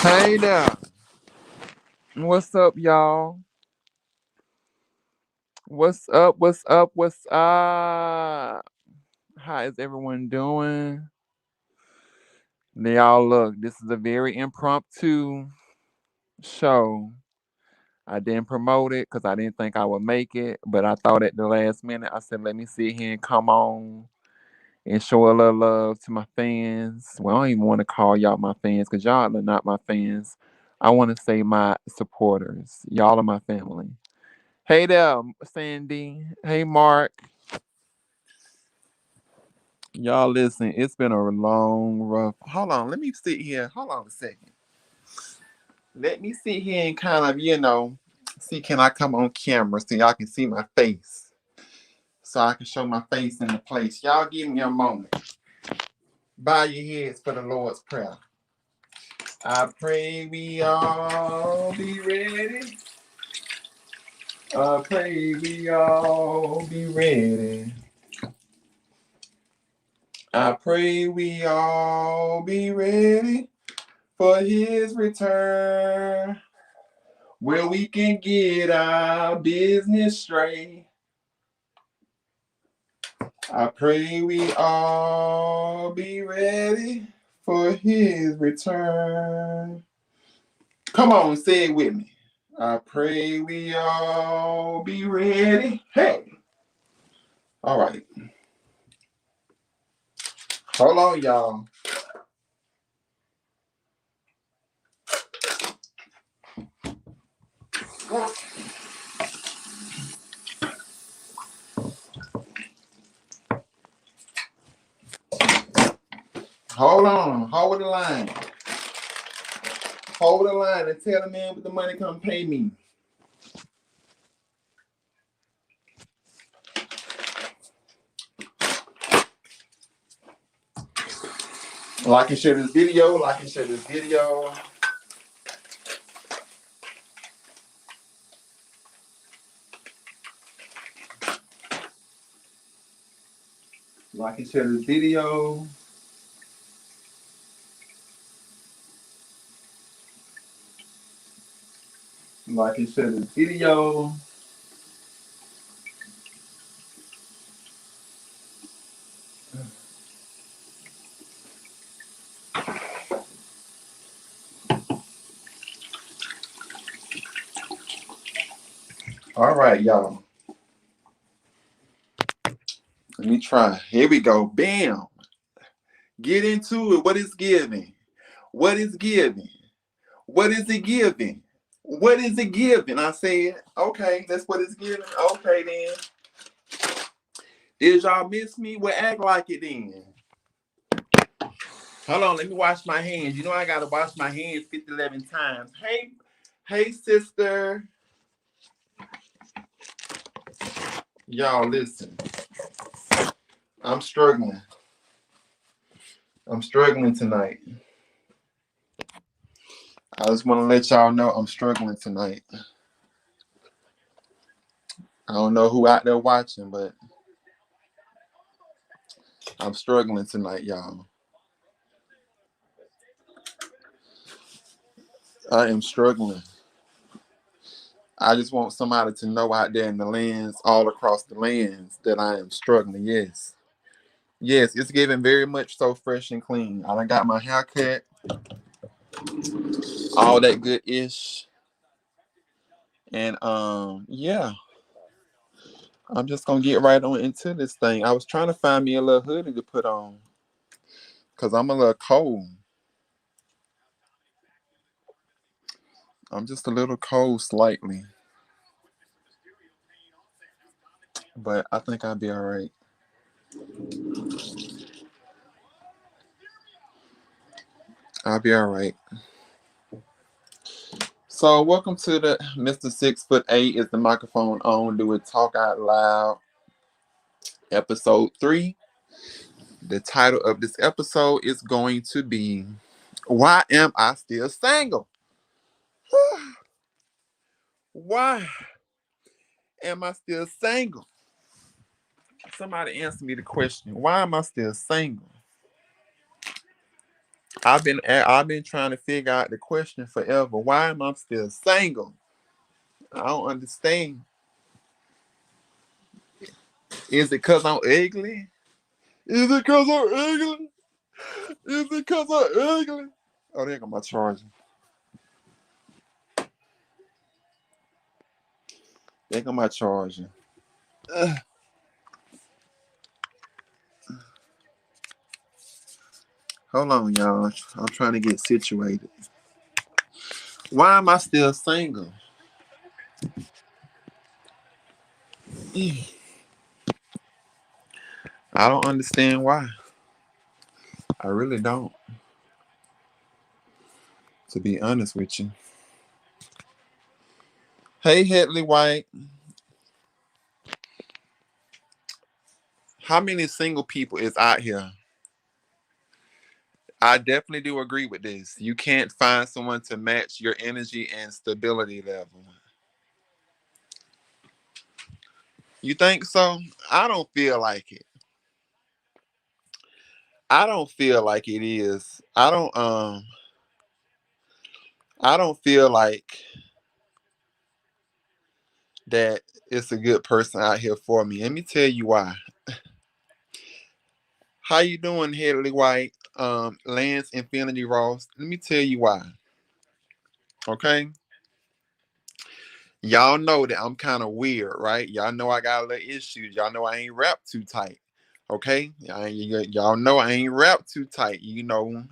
Hey there. What's up, y'all? What's up? What's up? What's up? How is everyone doing? Y'all, look, this is a very impromptu show. I didn't promote it because I didn't think I would make it, but I thought at the last minute, I said, let me sit here and come on and show a little love to my fans. Well, I don't even want to call y'all my fans because y'all are not my fans. I want to say my supporters. Y'all are my family. Hey there, Sandy. Hey, Mark. Y'all listen, it's been a long, rough. Hold on, let me sit here. Hold on a second. Let me sit here and kind of, see can I come on camera so y'all can see my face. So I can show my face in the place. Y'all give me a moment. Bow your heads for the Lord's Prayer. I pray we all be ready. I pray we all be ready. I pray we all be ready for his return, where we can get our business straight. I pray we all be ready for his return. Come on, say it with me. I pray we all be ready. Hey, all right. Hold on, y'all. Hold on. Hold the line. Hold the line and tell the man with the money come pay me. Like and share this video. Like and share this video. Like and share this video. Like and share this video. All right, y'all. Let me try. Here we go. Bam. Get into it. What is giving? What is giving? What is it giving? What is it giving? I said, okay, that's what it's giving. Okay, then. Did y'all miss me? Well, act like it then. Hold on, let me wash my hands. You know I gotta wash my hands 50, 11 times. Hey, sister. Y'all listen. I'm struggling. I'm struggling tonight. I just want to let y'all know I'm struggling tonight. I don't know who out there watching, but I'm struggling tonight, y'all. I am struggling. I just want somebody to know out there in the lands, all across the lands, that I am struggling. Yes. Yes, it's getting very much so fresh and clean. I done got my hair cut, all that good ish. And yeah, I'm just gonna get right on into this thing. I was trying to find me a little hoodie to put on because I'm a little cold. I'm just a little cold slightly. But I think I'll be all right. I'll be all right. So welcome to the Mr. 6'8" is the microphone on. Do it talk out loud. Episode 3. The title of this episode is going to be Why Am I Still Single? Why am I still single? Somebody answer me the question. Why am I still single? I've been trying to figure out the question forever. Why am I still single? I don't understand. Is it cause I'm ugly? Is it cause I'm ugly? Is it cause I'm ugly? Oh, there go my charger. There go my charger. Ugh. Hold on, y'all. I'm trying to get situated. Why am I still single? I don't understand why. I really don't, to be honest with you. Hey, Headley White. How many single people is out here? I definitely do agree with this. You can't find someone to match your energy and stability level. You think so? I don't feel like it. I don't feel like it is. I don't feel like that it's a good person out here for me. Let me tell you why. How you doing, Headley White? Lance Infinity Ross. Let me tell you why. Okay? Y'all know that I'm kind of weird, right? Y'all know I got a little issues. Y'all know I ain't rap too tight. Okay? Y'all know I ain't rap too tight. You know,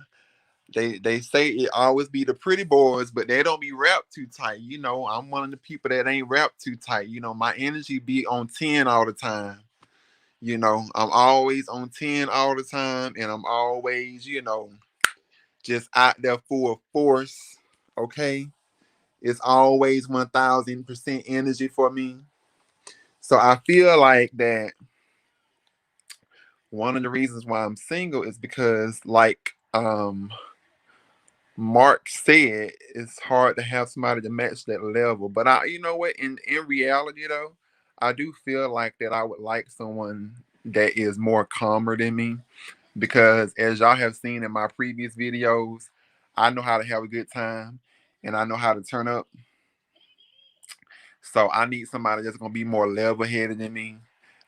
they say it always be the pretty boys, but they don't be wrapped too tight. You know, I'm one of the people that ain't wrapped too tight. You know, my energy be on 10 all the time. You know, I'm always on 10 all the time, and I'm always, just out there full force. Okay. It's always 1000% energy for me. So I feel like that one of the reasons why I'm single is because, like, Mark said, it's hard to have somebody to match that level. But you know what? In reality, though, I do feel like that I would like someone that is more calmer than me, because as y'all have seen in my previous videos, I know how to have a good time and I know how to turn up. So I need somebody that's gonna be more level headed than me.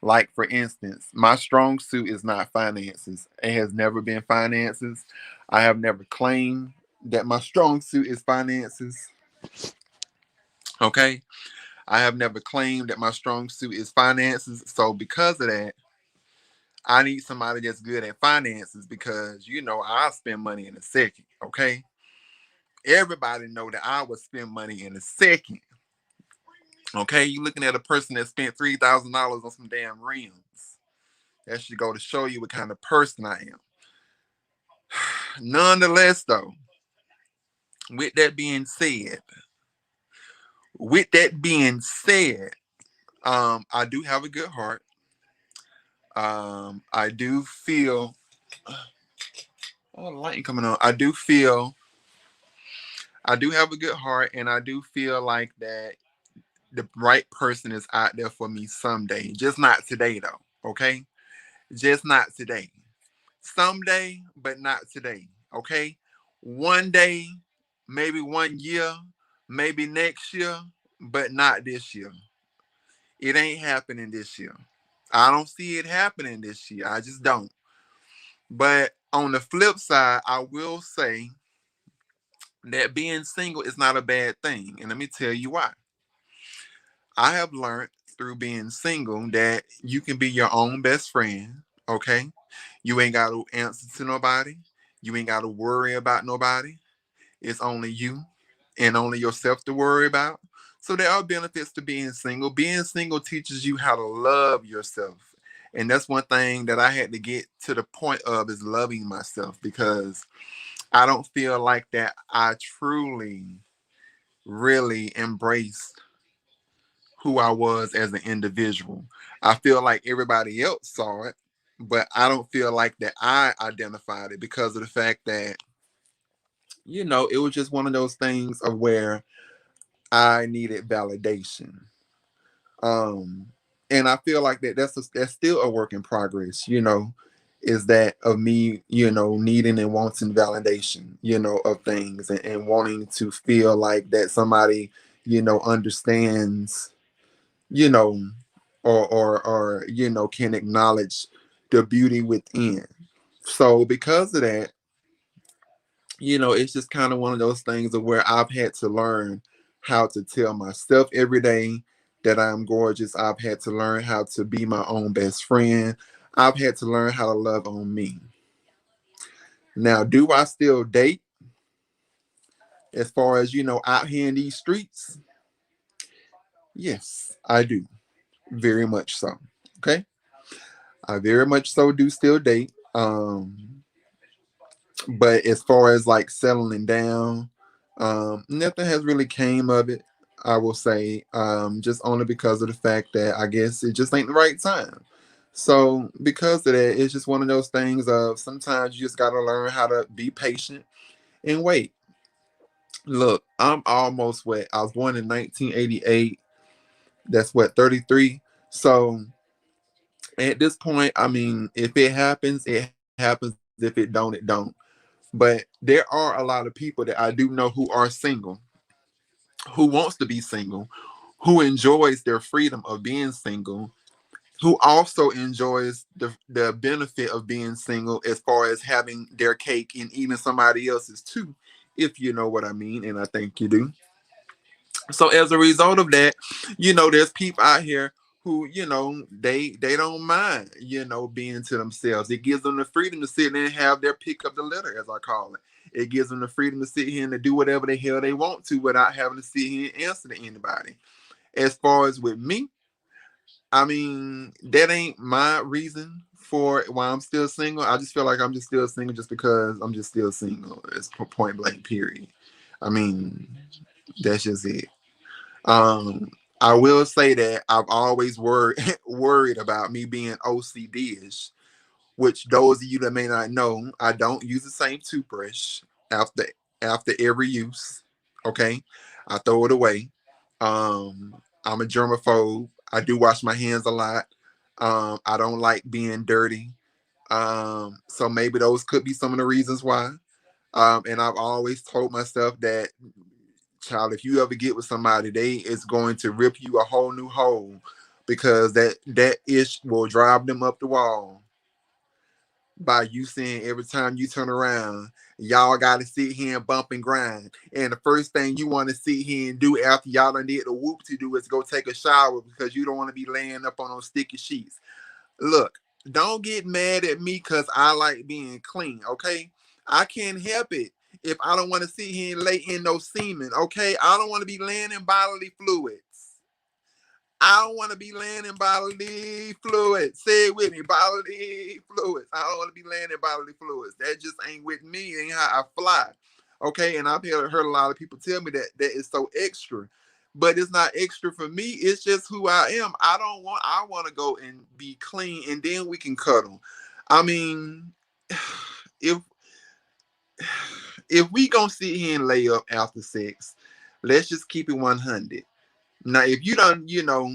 Like, for instance, my strong suit is not finances. It has never been finances. I have never claimed that my strong suit is finances. Okay. I have never claimed that my strong suit is finances. So because of that, I need somebody that's good at finances, because I spend money in a second. Okay. Everybody know that I would spend money in a second. Okay, you looking at a person that spent $3,000 on some damn rims. That should go to show you what kind of person I am. Nonetheless, though, with that being said, with that being said, I do have a good heart. I do feel. Oh, the light coming on. I do have a good heart, and I do feel like that the right person is out there for me someday. Just not today, though. Okay, just not today. Someday, but not today. Okay. One day, maybe 1 year, maybe next year, but not this year. It ain't happening this year. I don't see it happening this year. I just don't. But on the flip side, I will say that being single is not a bad thing. And let me tell you why. I have learned through being single that you can be your own best friend. Okay. You ain't got to answer to nobody. You ain't got to worry about nobody. It's only you and only yourself to worry about. So there are benefits to being single. Being single teaches you how to love yourself. And that's one thing that I had to get to the point of, is loving myself, because I don't feel like that I truly, really embraced who I was as an individual. I feel like everybody else saw it, but I don't feel like that I identified it, because of the fact that, it was just one of those things of where I needed validation. Um, and I feel like that's still a work in progress. is that of me, needing and wanting validation, of things, and wanting to feel like that somebody, understands, you know, or can acknowledge the beauty within. So because of that, it's just kind of one of those things of where I've had to learn how to tell myself every day that I'm gorgeous. I've had to learn how to be my own best friend. I've had to learn how to love on me. Now, do I still date as far as, out here in these streets? Yes, I do. Very much so. Okay. I very much so do still date. But as far as like settling down, nothing has really came of it. I will say, just only because of the fact that I guess it just ain't the right time. So because of that, it's just one of those things of sometimes you just gotta learn how to be patient and wait. Look, I'm almost what I was born in 1988. That's what 33. So at this point, I mean, if it happens, it happens. If it don't, it don't. But there are a lot of people that I do know who are single, who wants to be single, who enjoys their freedom of being single, who also enjoys the benefit of being single as far as having their cake and eating somebody else's too, if you know what I mean, and I think you do. So as a result of that, there's people out here who, they don't mind, being to themselves. It gives them the freedom to sit there and have their pick up the litter, as I call it. It gives them the freedom to sit here and to do whatever the hell they want to without having to sit here and answer to anybody. As far as with me, I mean, that ain't my reason for why I'm still single. I just feel like I'm just still single just because I'm just still single. It's point blank, period. I mean, that's just it. Um, I will say that I've always worried about me being OCD-ish, which those of you that may not know, I don't use the same toothbrush after every use. Okay, I throw it away. I'm a germaphobe. I do wash my hands a lot. I don't like being dirty. So maybe those could be some of the reasons why. And I've always told myself that, child, if you ever get with somebody, they is going to rip you a whole new hole because that ish will drive them up the wall by you saying every time you turn around, y'all got to sit here and bump and grind. And the first thing you want to sit here and do after y'all done did the whoop to do is go take a shower because you don't want to be laying up on those sticky sheets. Look, don't get mad at me because I like being clean, okay? I can't help it if I don't want to sit here and lay in no semen, okay? I don't want to be laying in bodily fluids. I don't want to be laying in bodily fluids. Say it with me, bodily fluids. I don't want to be laying in bodily fluids. That just ain't with me. Ain't how I fly. Okay, and I've heard a lot of people tell me that that is so extra, but it's not extra for me. It's just who I am. I don't want. I want to go and be clean, and then we can cuddle. I mean, if we gonna sit here and lay up after sex, let's just keep it 100. Now, if you don't,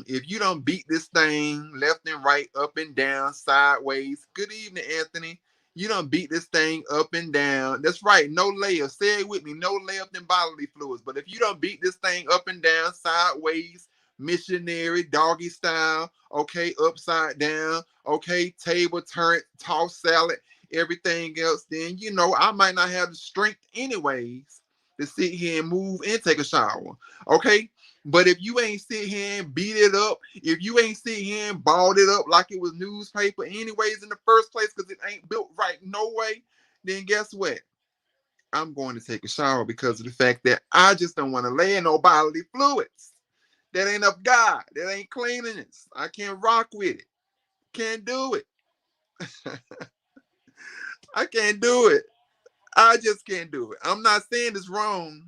if you don't beat this thing left and right, up and down, sideways. Good evening, Anthony. You don't beat this thing up and down. That's right. No layup. Say it with me. No layup in bodily fluids. But if you don't beat this thing up and down, sideways, missionary, doggy style, okay, upside down, okay, table turn, toss salad, everything else, then I might not have the strength anyways to sit here and move and take a shower. Okay. But if you ain't sit here and beat it up, if you ain't sit here and balled it up like it was newspaper anyways in the first place, because it ain't built right no way, then guess what? I'm going to take a shower because of the fact that I just don't want to lay in no bodily fluids. That ain't of God. That ain't cleanliness. I can't rock with it. Can't do it. I can't do it. I just can't do it. I'm not saying it's wrong.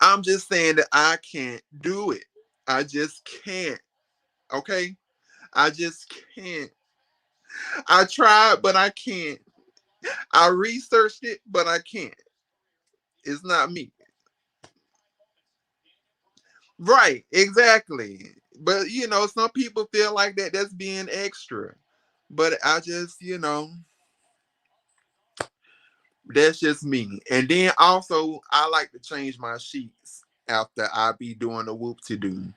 I'm just saying that I can't do it. I just can't. Okay? I just can't. I tried, but I can't. I researched it, but I can't. It's not me. Right, exactly. But some people feel like that's being extra. But I just, that's just me. And then also, I like to change my sheets after I be doing the whoop to do.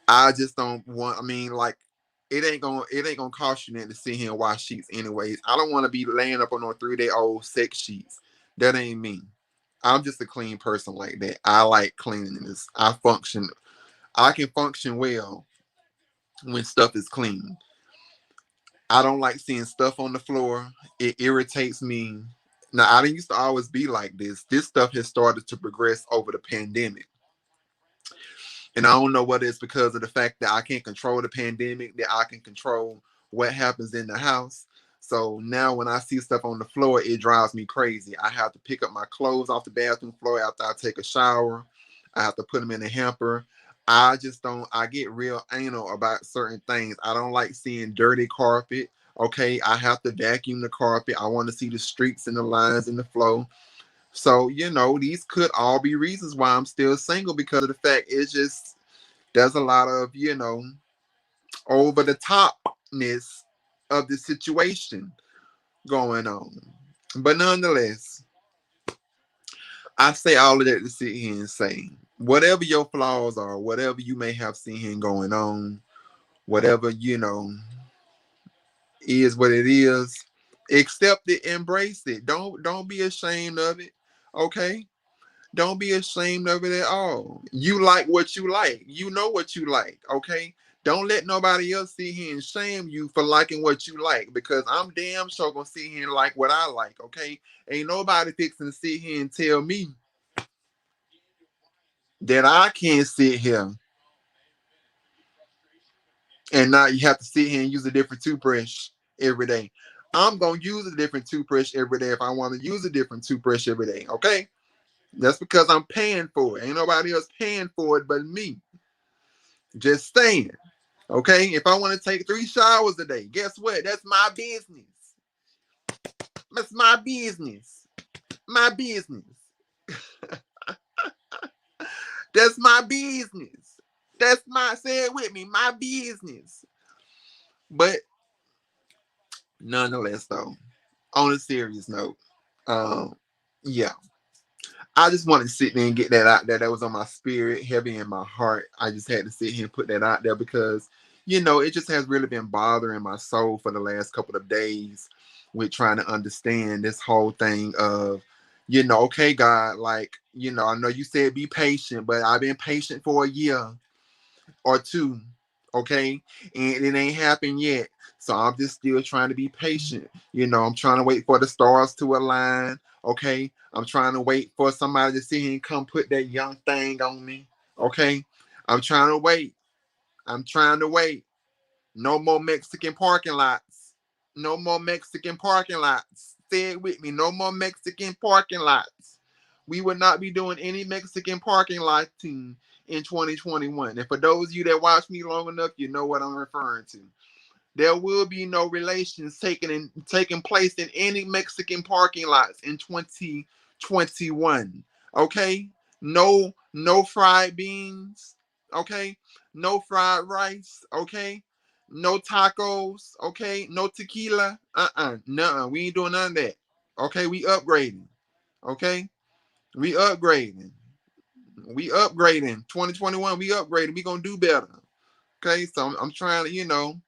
I just don't want. I mean, like, it ain't gonna cost you nothing to sit here and wash sheets anyways. I don't want to be laying up on no 3 day old sex sheets. That ain't me. I'm just a clean person like that. I like cleanliness. I can function well when stuff is clean. I don't like seeing stuff on the floor. It irritates me. Now, I didn't used to always be like this. This stuff has started to progress over the pandemic. And I don't know whether it's because of the fact that I can't control the pandemic, that I can control what happens in the house. So now when I see stuff on the floor, it drives me crazy. I have to pick up my clothes off the bathroom floor after I take a shower. I have to put them in a hamper. I just don't, I get real anal about certain things. I don't like seeing dirty carpet. Okay, I have to vacuum the carpet. I want to see the streaks and the lines in the flow. So, these could all be reasons why I'm still single because of the fact it's just there's a lot of, over the topness of the situation going on. But nonetheless, I say all of that to sit here and say, whatever your flaws are, whatever you may have seen here going on, whatever, is what it is, accept it, embrace it. Don't be ashamed of it. Okay? Don't be ashamed of it at all. You like what you like. You know what you like. Okay. Don't let nobody else sit here and shame you for liking what you like because I'm damn sure gonna sit here and like what I like. Okay. Ain't nobody fixing to sit here and tell me that I can't sit here and now you have to sit here and use a different toothbrush every day. I'm gonna use a different toothbrush every day if I want to use a different toothbrush every day. Okay. That's because I'm paying for it. Ain't nobody else paying for it but me. Just saying. Okay, if I want to take 3 showers a day, guess what? That's my business. That's my business. My business. That's my business. That's my, say it with me, my business. But nonetheless, though, on a serious note, um, yeah, I just wanted to sit there and get that out there. That was on my spirit, heavy in my heart. I just had to sit here and put that out there because, it just has really been bothering my soul for the last couple of days with trying to understand this whole thing of, okay, God, like, I know you said be patient, but I've been patient for a year or two, okay, and it ain't happened yet. So I'm just still trying to be patient. I'm trying to wait for the stars to align. Okay, I'm trying to wait for somebody to sit here and come put that young thing on me. Okay, I'm trying to wait. I'm trying to wait. No more Mexican parking lots. No more Mexican parking lots. Say it with me. No more Mexican parking lots. We will not be doing any Mexican parking lot in 2021. And for those of you that watch me long enough, you know what I'm referring to. There will be no relations taking place in any Mexican parking lots in 2021. Okay? No fried beans. Okay? No fried rice. Okay? No tacos. Okay? No tequila. Nuh-uh. We ain't doing none of that. Okay? We upgrading. Okay? We upgrading. We upgrading. 2021, we upgrading. We gonna do better. Okay? So I'm trying to,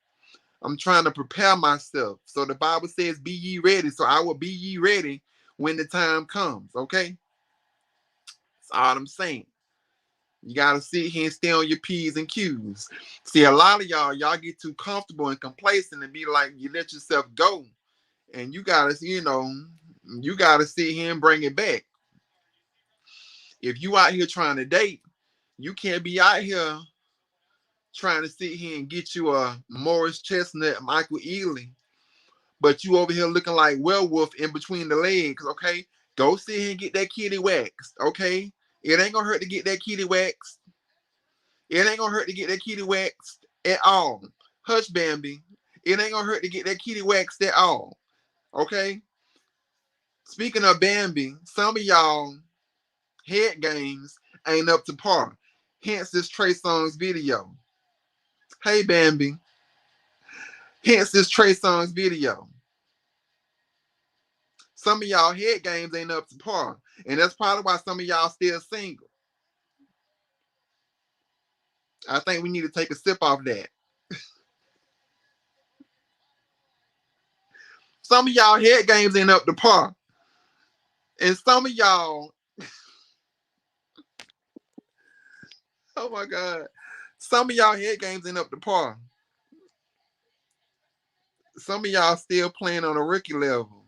I'm trying to prepare myself. So the Bible says, be ye ready. So I will be ye ready when the time comes. Okay? That's all I'm saying. You got to sit here and stay on your P's and Q's. See, a lot of y'all get too comfortable and complacent and be like, you let yourself go. And you got to sit here and bring it back. If you out here trying to date, you can't be out here trying to sit here and get you a Morris Chestnut, Michael Ealy, but you over here looking like werewolf in between the legs, okay? Go sit here and get that kitty waxed, okay? It ain't gonna hurt to get that kitty waxed. It ain't gonna hurt to get that kitty waxed at all. Hush, Bambi. It ain't gonna hurt to get that kitty waxed at all, okay? Speaking of Bambi, some of y'all head games ain't up to par. Hence this Trey Songz video. Hey, Bambi. Hence this Trey Songz video. Some of y'all head games ain't up to par. And that's probably why some of y'all still single. I think we need to take a sip off that. Some of y'all head games ain't up to par. And some of y'all, oh my God, some of y'all head games ain't up to par. Some of y'all still playing on a rookie level,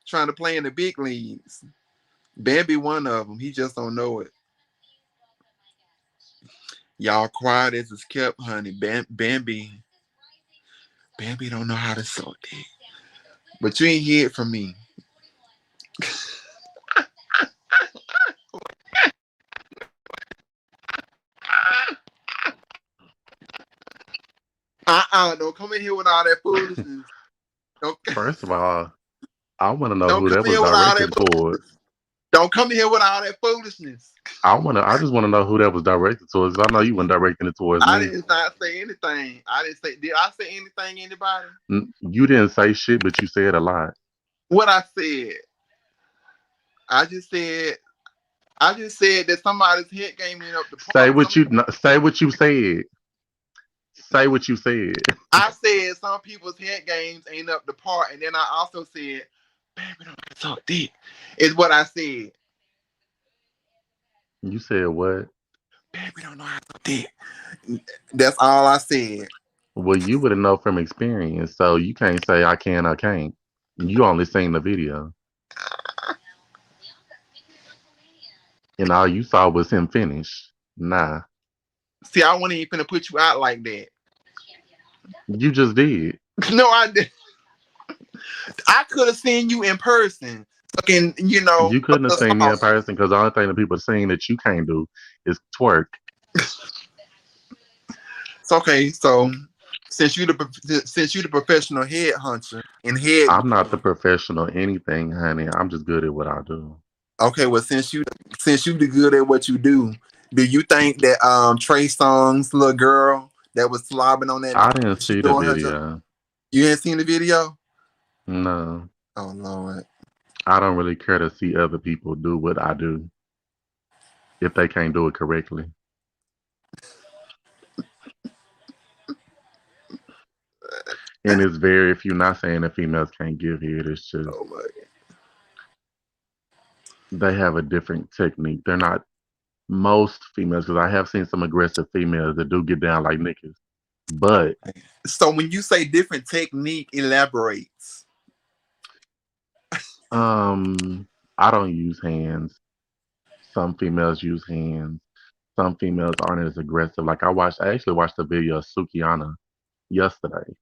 trying to play in the big leagues. Bambi one of them. He just don't know it. Y'all quiet as it's kept, honey. Bambi don't know how to suck dick. But you ain't hear it from me. Don't come in here with all that foolishness. Don't, First of all, I want to know don't who come that in was here with all that directed foolishness. towards. Don't come in here with all that foolishness. I just want to know who that was directed towards. I know you weren't directing it towards I me. did not say anything. I didn't say. Did I say anything? Anybody? You didn't say shit, but you said a lot. What I said? I just said. I just said that somebody's head game ain't up to Say par. what you say. What you said. Say what you said. I said some people's head games ain't up to par, and then I also said, "Baby, don't talk dick." Is what I said. You said what? Baby, don't know how to talk dick. That's all I said. Well, you would have know from experience, so you can't say I can or can't. You only seen the video, and all you saw was him finish. Nah, See, I wasn't even finna put you out like that. you just did. No, I did. I could have seen you in person. Fucking, You couldn't have the seen me in sauce. person because the only thing that people are seeing that you can't do is twerk. It's okay. So, since you the professional head hunter and head I'm not the grabber, professional anything, honey. I'm just good at what I do. okay. Well, since you do good at what you do you think that Trey Songz little girl that was slobbing on that I nigga, didn't she see the doing her job? video. You ain't seen the video? No, Oh Lord. I don't really care to see other people do what I do if they can't do it correctly. And it's very few. Not saying that females can't give head. It's just Oh my. they have a different technique. They're not most females because I have seen some aggressive females that do get down like niggas. But So when you say different technique, elaborates. um, I don't use hands. Some females use hands. Some females aren't as aggressive. Like I actually watched a video of Sukiana yesterday.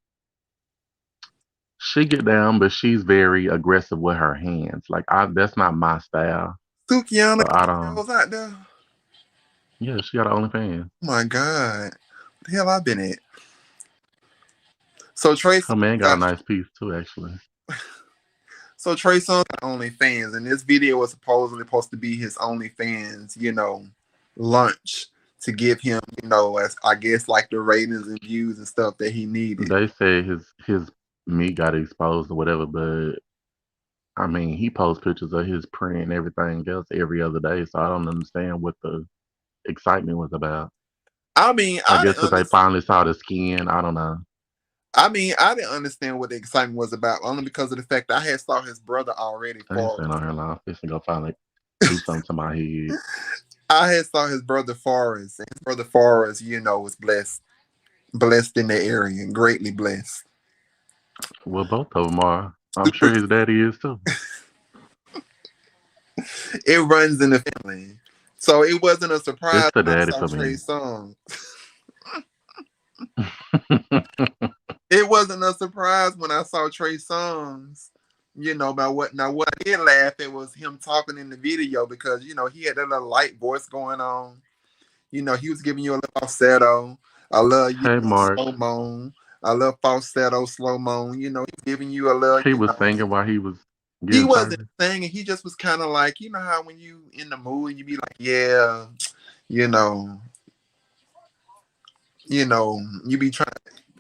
She get down, but she's very aggressive with her hands. Like that's not my style. Sukiana So I got don't. videos out there. Yeah, she got an OnlyFans. Oh my God. The hell I been at? So Trey Her Songz man got a got nice piece too, actually. so Trey Songz got OnlyFans, and this video was supposedly supposed to be his OnlyFans, lunch to give him, as I guess like the ratings and views and stuff that he needed. They say his meat got exposed or whatever, but I mean he posts pictures of his print and everything else every other day, so I don't understand what the excitement was about. I mean, I I guess didn't because they understand. finally saw the skin. I don't know. I didn't understand what the excitement was about, only because of the fact that I had saw his brother already I ain't saying Forrest. on her line. This go finally do something to my head. I had saw his brother Forrest, and his brother Forrest, was blessed in the area, and greatly blessed. Well, both of them are. I'm Super, sure his daddy is too. it runs in the family, so it wasn't a It's surprise the when I daddy saw for me. Trey's song. It wasn't a surprise when I saw Trey Songz. About what now? What I did laugh at was him talking in the video because he had that little light voice going on. He was giving you a little falsetto. I love Hey, slow March. mo. I love falsetto, slow mo. He's giving you a little. He was singing while he was He getting wasn't service. singing. He just was kind of like how when you in the mood you be like, you know, you be trying.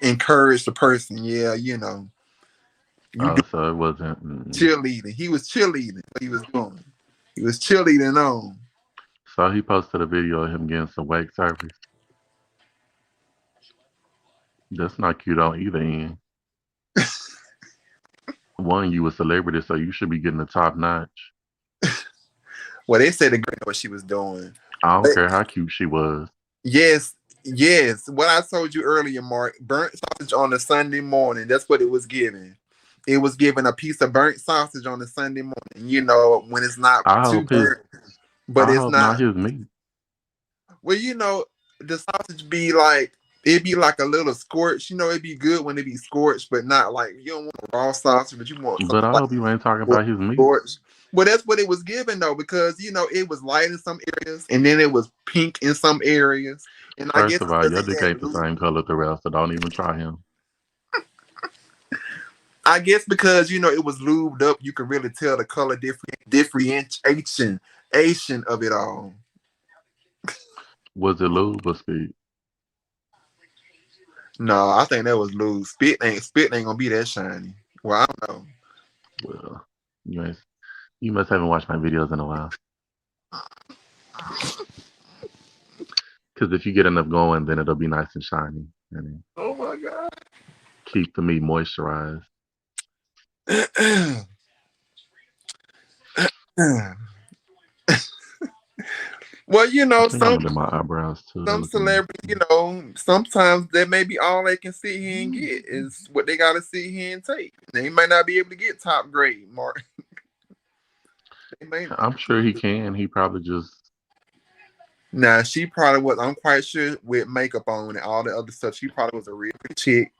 encourage the person. Yeah, you do So it wasn't. cheerleading. He was cheerleading. What he was doing. He was cheerleading on. So he posted a video of him getting some wake service. That's not cute on either end. One, you a celebrity, so you should be getting the top notch. Well, they said the girl knew what she was doing. I don't But care how cute she was. yes, yes. What I told you earlier, Mark, burnt sausage on a Sunday morning. That's what it was giving. It was giving a piece of burnt sausage on a Sunday morning. When it's not I too hope his. burnt, but I it's hope not not. his meat. Well, the sausage be like it'd be like a little scorched. It'd be good when it be scorched, but not like you don't want a raw sausage, but you want something But I like hope you ain't talking about his meat. scorched. Well, that's what it was given though, because it was light in some areas and then it was pink in some areas, and I First guess of all, because your it dick had ain't the lube. same color throughout, so don't even try him. I guess because it was lubed up, you could really tell the color differentiation of it all. Was it lube or speed? No, I think that was lube. Spit ain't gonna be that shiny. Well, I don't know. Well, you ain't, you must haven't watched my videos in a while. Because if you get enough going, then it'll be nice and shiny and Oh my keep the meat moisturized. god. Well, I think I'm some gonna do my eyebrows too. They're some looking celebrities, nice. sometimes that may be all they can sit here and get is what they gotta sit here and take. They might not be able to get top grade, Mark. They may. I'm sure he can. He probably just Now she probably was. I'm quite sure with makeup on and all the other stuff. She probably was a real pretty chick.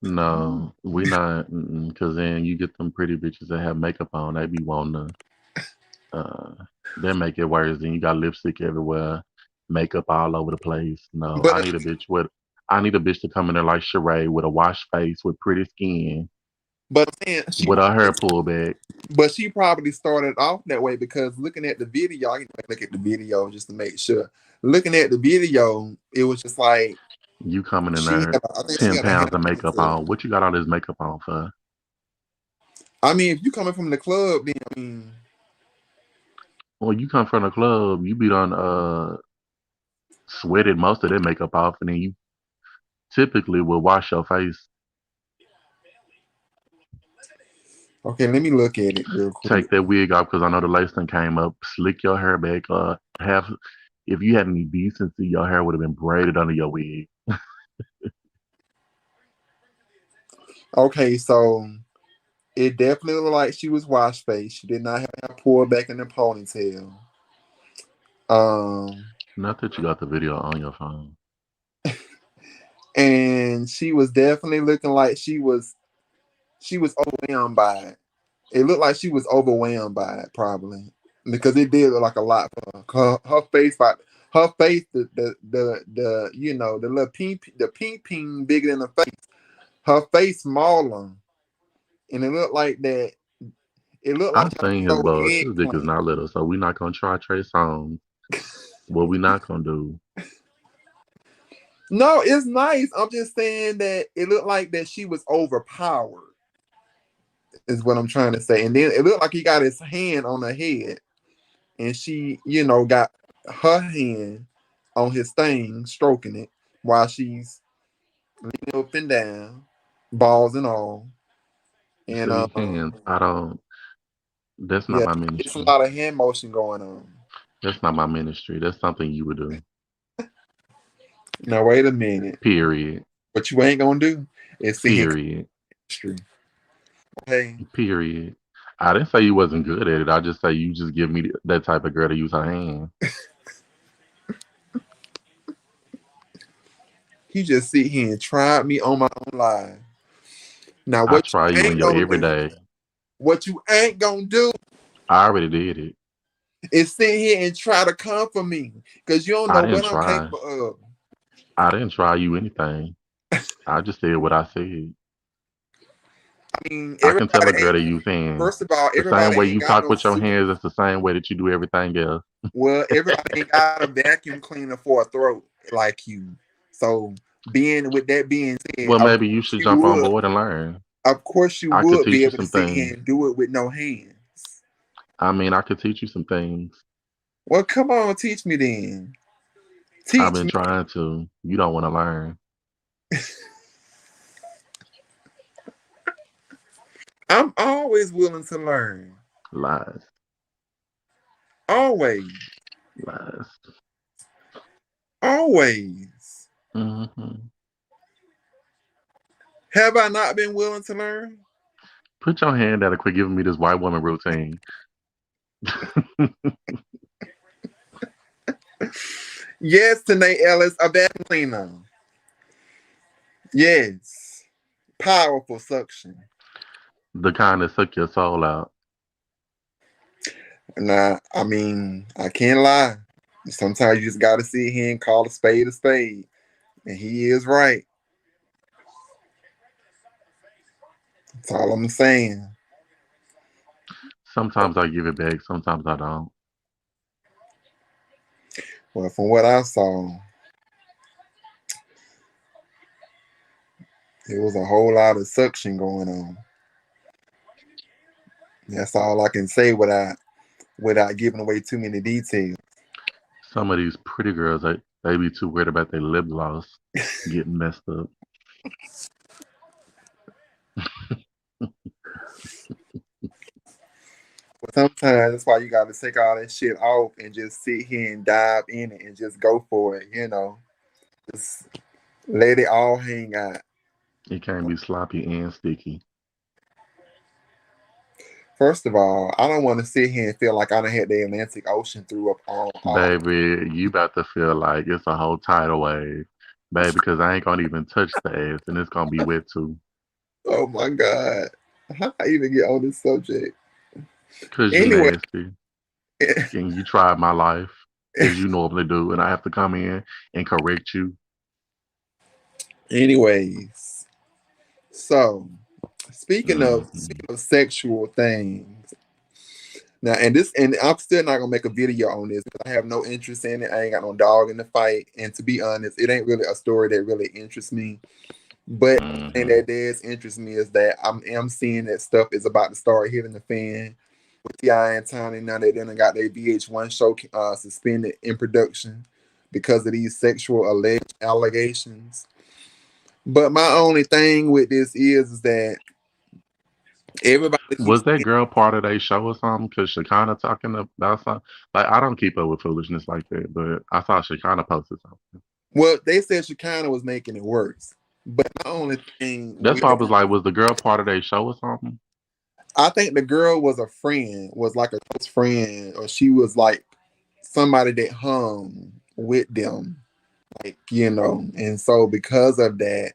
no. We not because then you get them pretty bitches that have makeup on. They be wanting to they make it worse. Then you got lipstick everywhere, makeup all over the place. No, But I need a bitch to come in there like Sheree with a wash face with pretty skin but man, with her hair pulled back. she probably started off that way because looking at the video, I look at the video just to make sure. Looking at the video, it was just like You coming in she there had. I think she 10 had a pounds hand of makeup ponytail. on. What you got all this makeup on for? I mean, if you coming from the club, then I mean, Well, you come from the club, you be done sweated most of that makeup off, and then you typically will wash your face, okay, let me look at it real quick. take that wig off because I know the lace thing came up, slick your hair back, have if you had any decency, your hair would have been braided under your wig. Okay, so it definitely looked like she was wash face. She did not have her pulled back in the ponytail. Um, Not that you got the video on your phone. and she was definitely looking like she was overwhelmed by it. It looked like she was overwhelmed by it, probably because it did look like a lot for her. Her face, the little pink bigger than her face. Her face smaller, and it looked like that. It looked I like her seen his little balls. His dick is eggplant. not little, so we're not gonna try Trey Songz. What we not gonna do? No, it's nice. I'm just saying that it looked like that she was overpowered. Is what I'm trying to say. And then it looked like he got his hand on her head, and she, got her hand on his thing, stroking it while she's leaning up and down, balls and all. And See, hands. I don't. That's not yeah, my it's a ministry. lot of hand motion going on. That's not my ministry. That's something you would do. Now wait a minute. Period. What you ain't gonna do is sit here Period. and hey, Period. I didn't say you wasn't good at it. I just say you just give me that type of girl to use her hand. he just sit here and tried me on my own live. Now I what try you you in ain't your gonna do, everyday. what you ain't gonna do I already did it. is sit here and try to come for me because you don't I know didn't what I'm try. capable of. I didn't try you anything. I just said what I said. I mean, I can tell everybody a girl ain't. to use hands. First of all, The same everybody way ain't you got talk no with your super. hands, that's the same way that you do everything else. Well, everybody ain't got a vacuum cleaner for a throat like you. So Being with that being said, Well, maybe you should jump on board and learn. of course you I could would be teach you able to some sit here things. and do it with no hands. I mean, I could teach you some things. Well, come on, teach me then. I've Teach been me. trying to. You don't want to learn. I'm always willing to learn. Lies. Always. Lies. Always. Hmm. Have I not been willing to learn? Put your hand down and quit giving me this white woman routine. Yes, Tanae Ellis, a Evangelina. Yes. Powerful suction. The kind that suck your soul out. Nah, I mean, I can't lie. Sometimes you just gotta sit here and call a spade a spade. And he is right. That's all I'm saying. Sometimes I give it back, sometimes I don't. Well, from what I saw, it was a whole lot of suction going on. That's all I can say without giving away too many details. Some of these pretty girls, they be too worried about their lip gloss getting messed up. But sometimes that's why you gotta take all that shit off and just sit here and dive in it and just go for it. Just let it all hang out. It can't be sloppy and sticky. First of all, I don't want to sit here and feel like I done had the Atlantic Ocean threw up all. Baby, you about to feel like it's a whole tidal wave. Baby, because I ain't gonna even touch the ass and it's gonna be wet too. Oh my God. How I even get on this subject? Cause you Anyway, nasty. And you tried my life as you normally do, and I have to come in and correct you. anyways, so Hmm. speaking of sexual things, now and I'm still not gonna make a video on this because I have no interest in it. I ain't got no dog in the fight, and to be honest, it ain't really a story that really interests me. But the thing Hmm. that does interest me is that I'm seeing that stuff is about to start hitting the fan with T.I. and Tiny now that they done got their VH1 show suspended in production because of these sexual alleged allegations. But my only thing with this is that everybody keeps Was that saying, girl part of their show or something? Cause Shekinah talking about something. Like I don't keep up with foolishness like that, but I saw Shekinah posted something. well, they said Shekinah was making it worse. But my only thing That's with why I was like, was the girl part of their show or something? I think the girl was a friend, was like a close friend, or she was like somebody that hung with them, and so because of that,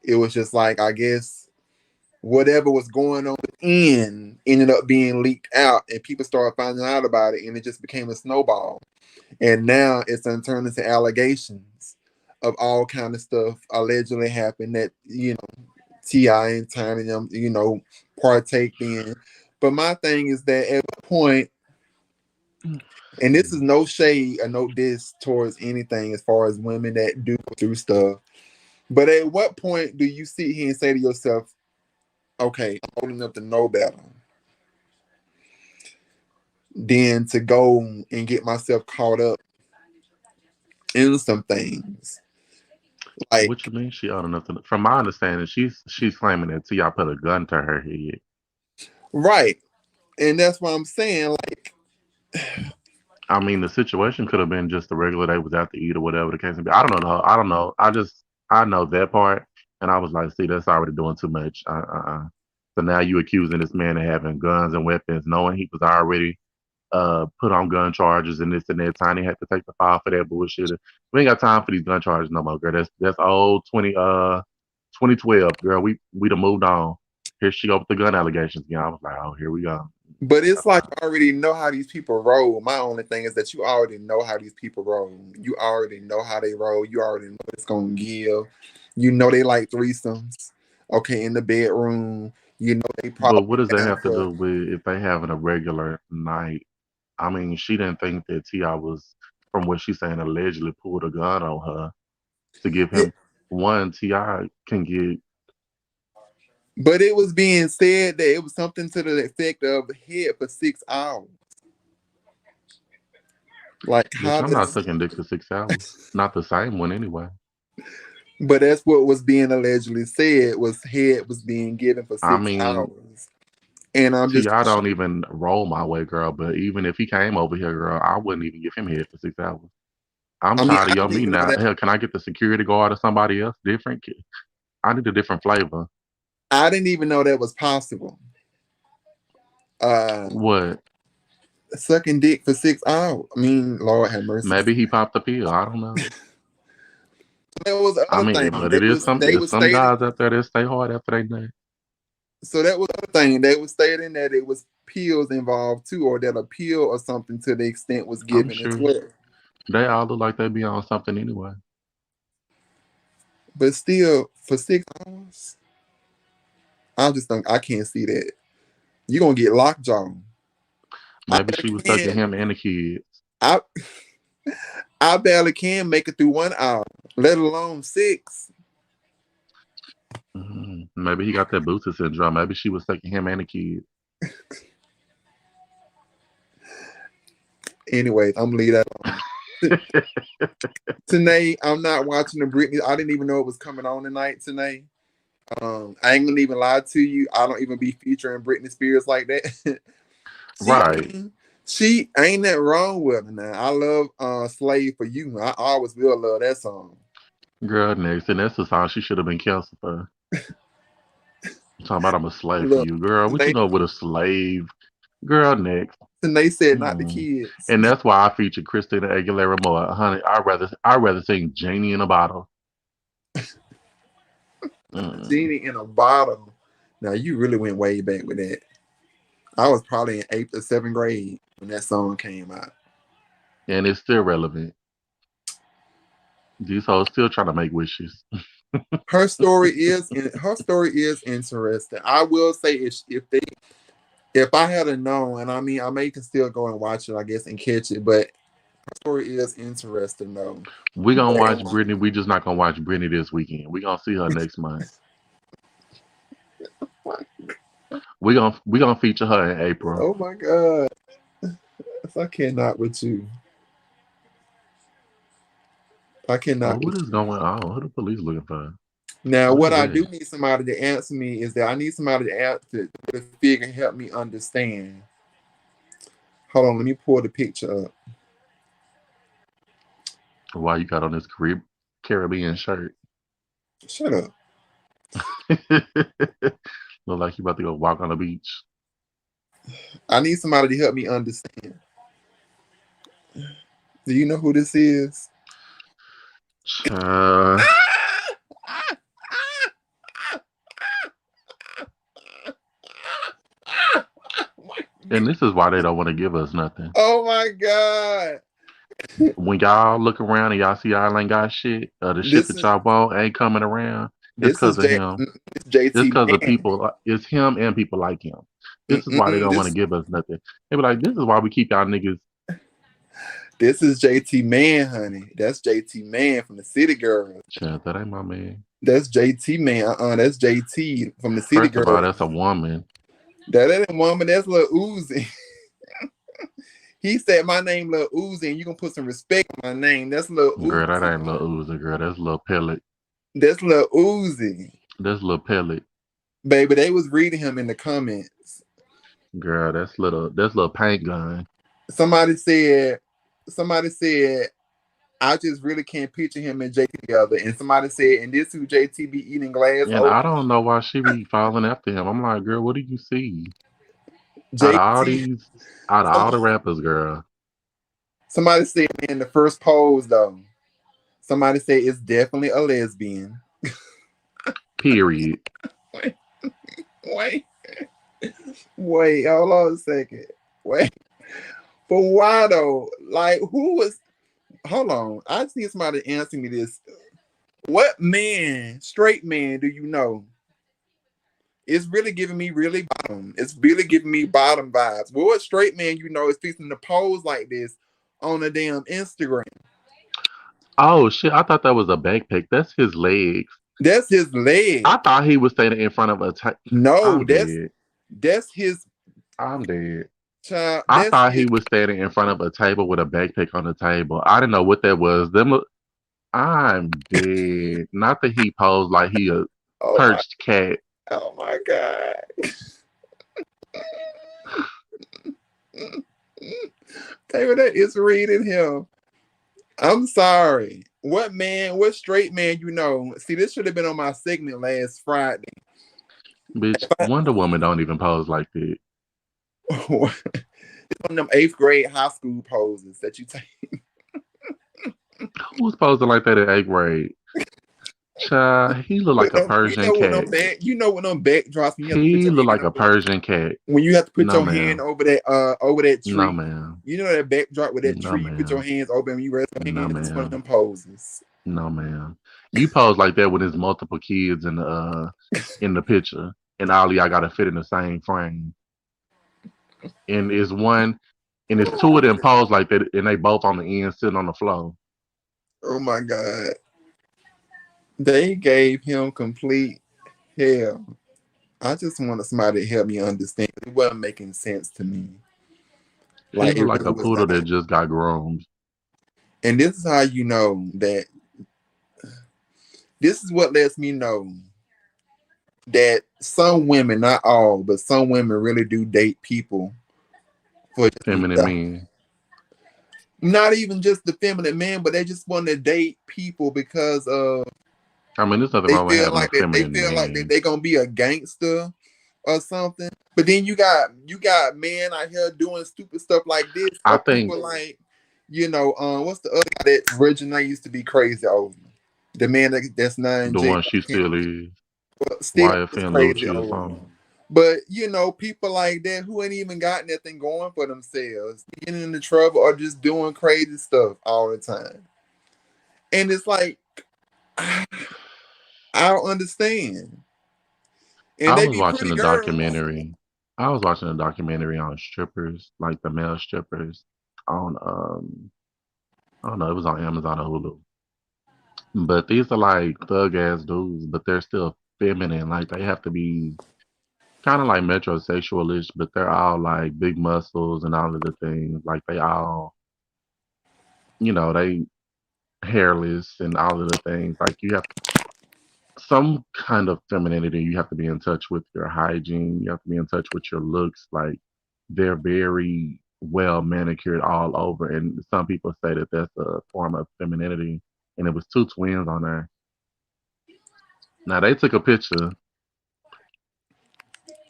it was just like I guess whatever was going on within ended up being leaked out, and people started finding out about it, and it just became a snowball, and now it's turned into allegations of all kind of stuff allegedly happened that Ti and Tiny them partake in. But my thing is that at what point, and this is no shade or no diss towards anything as far as women that do go through stuff. But at what point do you sit here and say to yourself, okay, I'm old enough to know better than to go and get myself caught up in some things? What Like, you mean she old enough to? From my understanding, she's claiming that Ti put a gun to her head. right. And that's what I'm saying. Like, I mean, the situation could have been just a regular day was out to eat or whatever the case may be. I don't know the whole. I don't know. I know that part, and I was like, see, that's already doing too much. So now you accusing this man of having guns and weapons, knowing he was already put on gun charges and this and that. Tiny had to take the file for that bullshit. We ain't got time for these gun charges no more, girl. That's old 2012, girl. We done moved on. Here she go with the gun allegations again. I was like, oh, here we go. but it's like you already know how these people roll. My only thing is that you already know how these people roll. You already know how they roll. You already know what it's gonna give. You know they like threesomes. Okay, in the bedroom. You know they But what probably does that down have to for. do with if they having a regular night? I mean, she didn't think that Ti was, from what she's saying, allegedly pulled a gun on her to give Yeah, him. one Ti can get. But it was being said that it was something to the effect of head for 6 hours. Like Bitch, how I'm not does? sucking dick for 6 hours. Not the same one anyway. But that's what was being allegedly said was head was being given for I six mean, hours. And I'm Ti just don't even roll my way, girl. But even if he came over here, girl, I wouldn't even give him head for 6 hours. I'm I mean tired of I your didn't meat even know now. that Hell, can I get the security guard or somebody else different? I need a different flavor. I didn't even know that was possible. Uh What? Sucking dick for 6 hours. I mean, Lord have mercy. Maybe he popped the pill. I don't know. There was I other mean, thing. but it is some They it's was some stating guys out there that stay hard after they nut. so that was other thing. They was stating that it was pills involved too, or that a pill or something to the extent was I'm given as sure well. they all look like they be on something anyway. But still, for 6 hours, I just think I can't see that. You're gonna get lockjaw. I Maybe she barely was sucking can him and the kids. I I barely can make it through 1 hour, let alone six. Maybe he got that booster syndrome. Maybe she was sucking him and the kids. Anyways, I'm gonna leave that alone. Tonight, I'm not watching the Britney. I didn't even know it was coming on tonight. Tonight, I ain't gonna even lie to you. I don't even be featuring Britney Spears like that. she, I Right. mean, she ain't that wrong with her. Now, I love "Slave for You." I always will love that song. Girl, next. And that's the song she should have been canceled for. Talking about I'm a slave for Look, you. Girl, what you they know with a slave? Girl, next. they said not the Mm. kids. And that's why I featured Christina Aguilera more. Honey, I'd rather sing Genie in a Bottle. Mm. Genie in a bottle. Now you really went way back with that. I was probably in eighth or seventh grade when that song came out. And it's still relevant. These hoes still trying to make wishes. Her story is interesting. I will say if I had a known, and I mean I may can still go and watch it, I guess, and catch it, but her story is interesting though. We gonna watch But Britney. We just not gonna watch Britney this weekend. We gonna see her next month. We gonna feature her in April. oh my god, I cannot with you. I Oh, cannot what with is you. going on? Who the police looking for? Now, What what is I do that? need somebody to answer me is that I need somebody to answer to figure and help me understand. Hold on, let me pull the picture up. Why you got on this Caribbean shirt? Shut up. Look like you about to go walk on the beach. I need somebody to help me understand. Do you know who this is? Uh, and this is why they don't want to give us nothing. Oh my god. When y'all look around and y'all see y'all ain't got shit, the shit This that is y'all want ain't coming around, it's this is because of J him. this It's JT because of Man. people. It's him and people like him. This is why they Mm-mm, don't want to give us nothing. They be like, this is why we keep y'all niggas. this is JT Man, honey. That's JT Man from the City Girls. Chad, that ain't my man. That's JT Man. That's JT from the City First of all, Girls. that's a woman. That ain't a woman. That's Lil Uzi. He said my name Lil Uzi, and you gonna put some respect on my name. That's Lil Girl, that Uzi. ain't little Uzi, girl. That's little pellet. That's Lil Uzi. That's little pellet. Baby, they was reading him in the comments. Girl, that's little paint gun. Somebody said, somebody said, I just really can't picture him and JT together. And somebody said, and this who JT be eating glass And I over? don't know why she be following after him. I'm like, girl, what do you see? Out of all JT, these, out of all some, the rappers, girl. somebody said in the first pose though, somebody said it's definitely a lesbian. Period. Wait, wait, wait, hold on a second. Wait, but why though? Like, who was, hold on, I just need somebody to answer me this. What man, straight man, do you know? It's really giving me really bottom. It's really giving me bottom vibes. Well, what straight man you know is fixing to pose like this on a damn Instagram? Oh shit! I thought that was a backpack. That's his legs. That's his I leg. thought he was standing in front of a. No, I'm dead. that's his I'm dead. child. I That's thought his. he was standing in front of a table with a backpack on the table. I didn't know what that was. Them. I'm dead. Not that he posed like he a Oh my. perched cat. Oh my God. Taylor, that is reading him. I'm sorry. What man? What straight man? You know? See, this should have been on my segment last Friday. Bitch, Wonder Woman don't even pose like that. One of them eighth grade high school poses that you take. Who's posing like that in eighth grade? Child, he look like With a them, you Persian know when them cat. back, you know when them backdrops, when you have to put He your look hand like a over, Persian cat. when you have to put No, your hand ma'am. over that No, tree. ma'am. You know that backdrop with that No, tree, you put your ma'am. hands over and you rest your No, hand. It's one of ma'am. them poses. No, ma'am. You pose like that when there's multiple kids in the picture, and all y'all gotta fit in the same frame. And it's one, and it's two of them pose like that, and they both on the end sitting on the floor. Oh my God. They gave him complete hell. I just wanted somebody to help me understand. It wasn't making sense to me. He Like look it like really a was poodle not. that just got groomed. And this is how you know that this is what lets me know that some women, not all, but some women really do date people for just Feminine the, men. not even just the feminine man, but they just want to date people because I mean, there's nothing wrong with having a they feminine feel like that man. they gonna be a gangster or something. But then you got men out here doing stupid stuff like this, I or think people like, what's the other guy that originally used to be crazy over? The man that's not in the jail, one she still is but still is YFN crazy Lucci or over. something. But people like that who ain't even got nothing going for themselves, getting into trouble or just doing crazy stuff all the time. And it's like I don't understand. And I they was be watching pretty a girls. documentary. I was watching a documentary on strippers, like the male strippers, on I don't know, it was on Amazon or Hulu. But these are like thug ass dudes, but they're still feminine. Like they have to be kind of like metrosexualish, but they're all like big muscles and all of the things. Like they all, they hairless and all of the things. Like you have some kind of femininity. You have to be in touch with your hygiene. You have to be in touch with your looks. Like they're very well manicured all over. And some people say that that's a form of femininity. And it was two twins on there. Now they took a picture,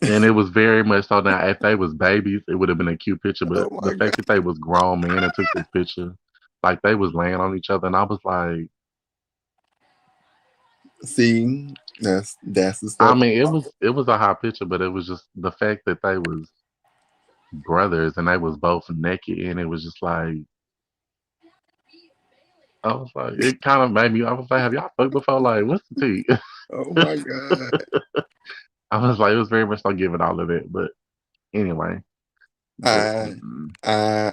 and it was very much so. Now if they was babies, it would have been a cute picture. But Oh the my god. fact that they was grown men and took this picture, like they was laying on each other, and I was like, See, that's the I stuff. mean, it was a hot picture, but it was just the fact that they was brothers and they was both naked, and it was just like I was like, it kind of made me. I was like, have y'all fucked before? Like, what's the tea? Oh my god. I was like, it was very much not giving all of it, but anyway, but I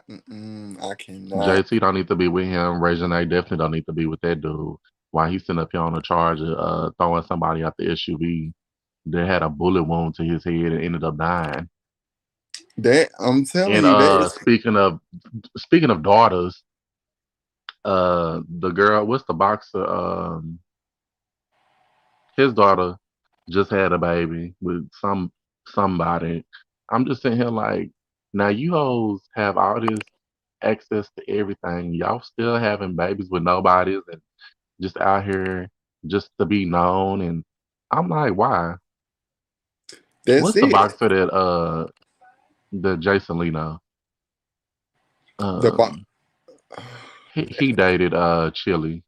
I cannot. JT don't need to be with him. Regine definitely don't need to be with that dude. Why he's sitting up here on a charge of throwing somebody out the SUV that had a bullet wound to his head and ended up dying. That I'm telling And you, that is. speaking of daughters, the girl, what's the boxer? His daughter just had a baby with somebody. I'm just sitting here like, now you hoes have all this access to everything. Y'all still having babies with nobodies and just out here just to be known. And I'm like, why? That's What's the it. boxer that Jason Leno? The bo- Um, he dated Chili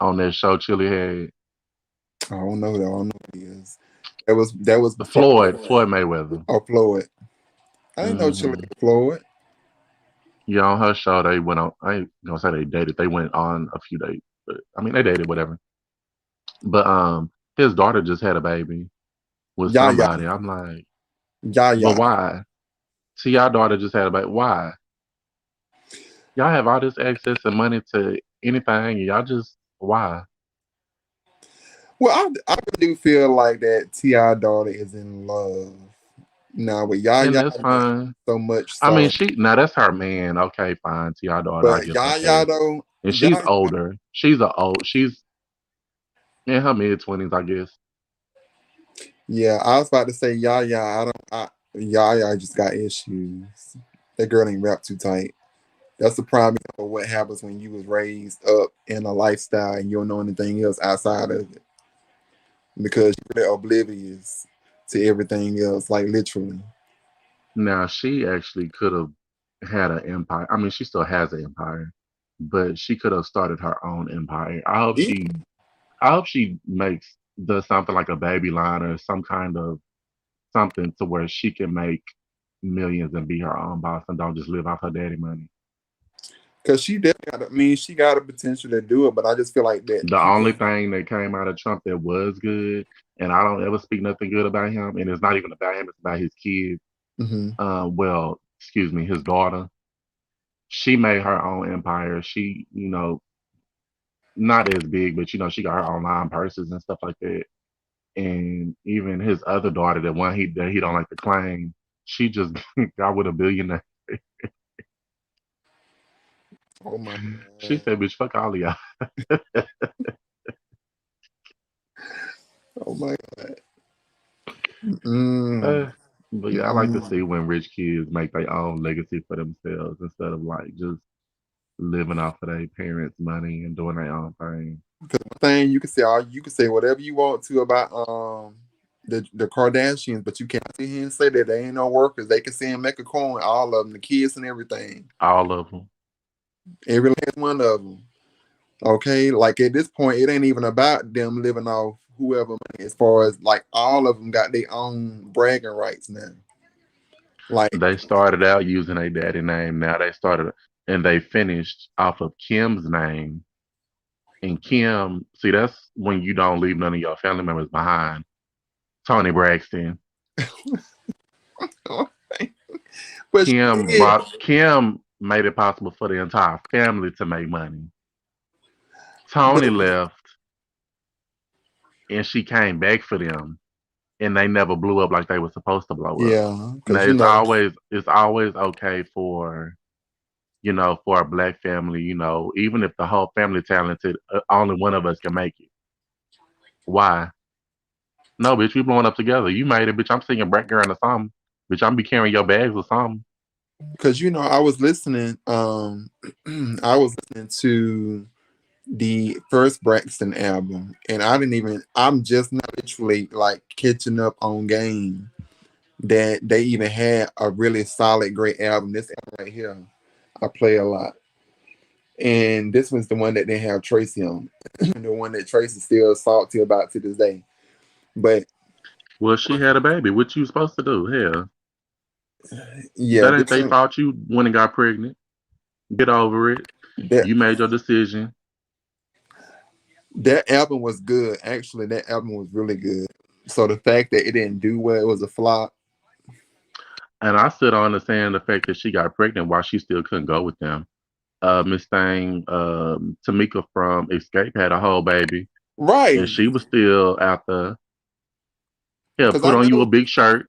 on that show Chili had. I don't know. That I don't know what he is. That was before. Floyd Mayweather. Oh, Floyd. I didn't know Chile Hmm. Floyd. Yeah, on her show they went on. I ain't gonna say they dated. They went on a few dates, but I mean they dated whatever. But his daughter just had a baby with Yeah, yeah, somebody. I'm like, yeah, but yeah. why? See, y'all daughter just had a baby. Why? Y'all have all this access and money to anything. Y'all just why? Well, I really do feel like that Ti daughter is in love now with And Yaya. that's Not fine. so much I mean, so, she now that's her man. Okay, fine. To your daughter, I but guess Yaya okay. though, And she's Yaya, older. She's in her mid 20s, I guess. yeah, I was about to say Yaya. I don't. Yaya just got issues. That girl ain't wrapped too tight. That's the problem of what happens when you was raised up in a lifestyle and you don't know anything else outside of it because you're really oblivious to everything else, like literally. Now she actually could have had an empire. I mean, she still has an empire, but she could have started her own empire. E- I hope she does something like a baby line or some kind of something to where she can make millions and be her own boss and don't just live off her daddy money. Cause she definitely got, I mean, she got a potential to do it, but I just feel like that The people. only thing that came out of Trump that was good, and I don't ever speak nothing good about him, and it's not even about him, it's about his kids. Hmm. Well, excuse me, his daughter. She made her own empire. She, not as big, but she got her own line purses and stuff like that. And even his other daughter, the one that he don't like to claim, she just got with a billionaire. Oh my She god! said, "Bitch, fuck all of y'all." Oh my god! Mm, Uh, but yeah, I like to mm. see when rich kids make their own legacy for themselves instead of like just living off of their parents' money and doing their own thing. Because one thing you can say whatever you want to about the Kardashians, but you can't sit here and say that they ain't no workers. They can see and make a coin, all of them, the kids and everything. All of them. Every last one of them. Okay, like at this point, it ain't even about them living off whoever money. As far as like all of them got their own bragging rights now. Like, They started out using a daddy name. Now they started and they finished off of Kim's name. And Kim, see, that's when you don't leave none of your family members behind. Tony Braxton. but she did Kim made it possible for the entire family to make money. but Tony left and she came back for them and they never blew up like they were supposed to blow up. yeah, Now because you know, it's always okay for for a black family, even if the whole family talented, only one of us can make it. Why? No, bitch, we blowing up together. You made it, bitch. I'm singing Black Girl or something. Bitch, I'm be carrying your bags or something. because you know, I was listening. I was listening to the first Braxton album, and I didn't even. I'm just not literally like catching up on game that they even had a really solid, great album. This album right here, I play a lot, and this was the one that they have Tracy on, the one that Tracy still salty about to this day. But Well, she had a baby. What you supposed to do? Hell, yeah, that ain't this they one, fault. You went and got pregnant. Get over it. that You made your decision. that album was good. Actually, that album was really good. So the fact that it didn't do well, it was a flop. And I still don't understand the fact that she got pregnant while she still couldn't go with them. Miss Thing, Tamika from Escape had a whole baby, and Right. she was still out there. Yeah, Because put I on you know, a big shirt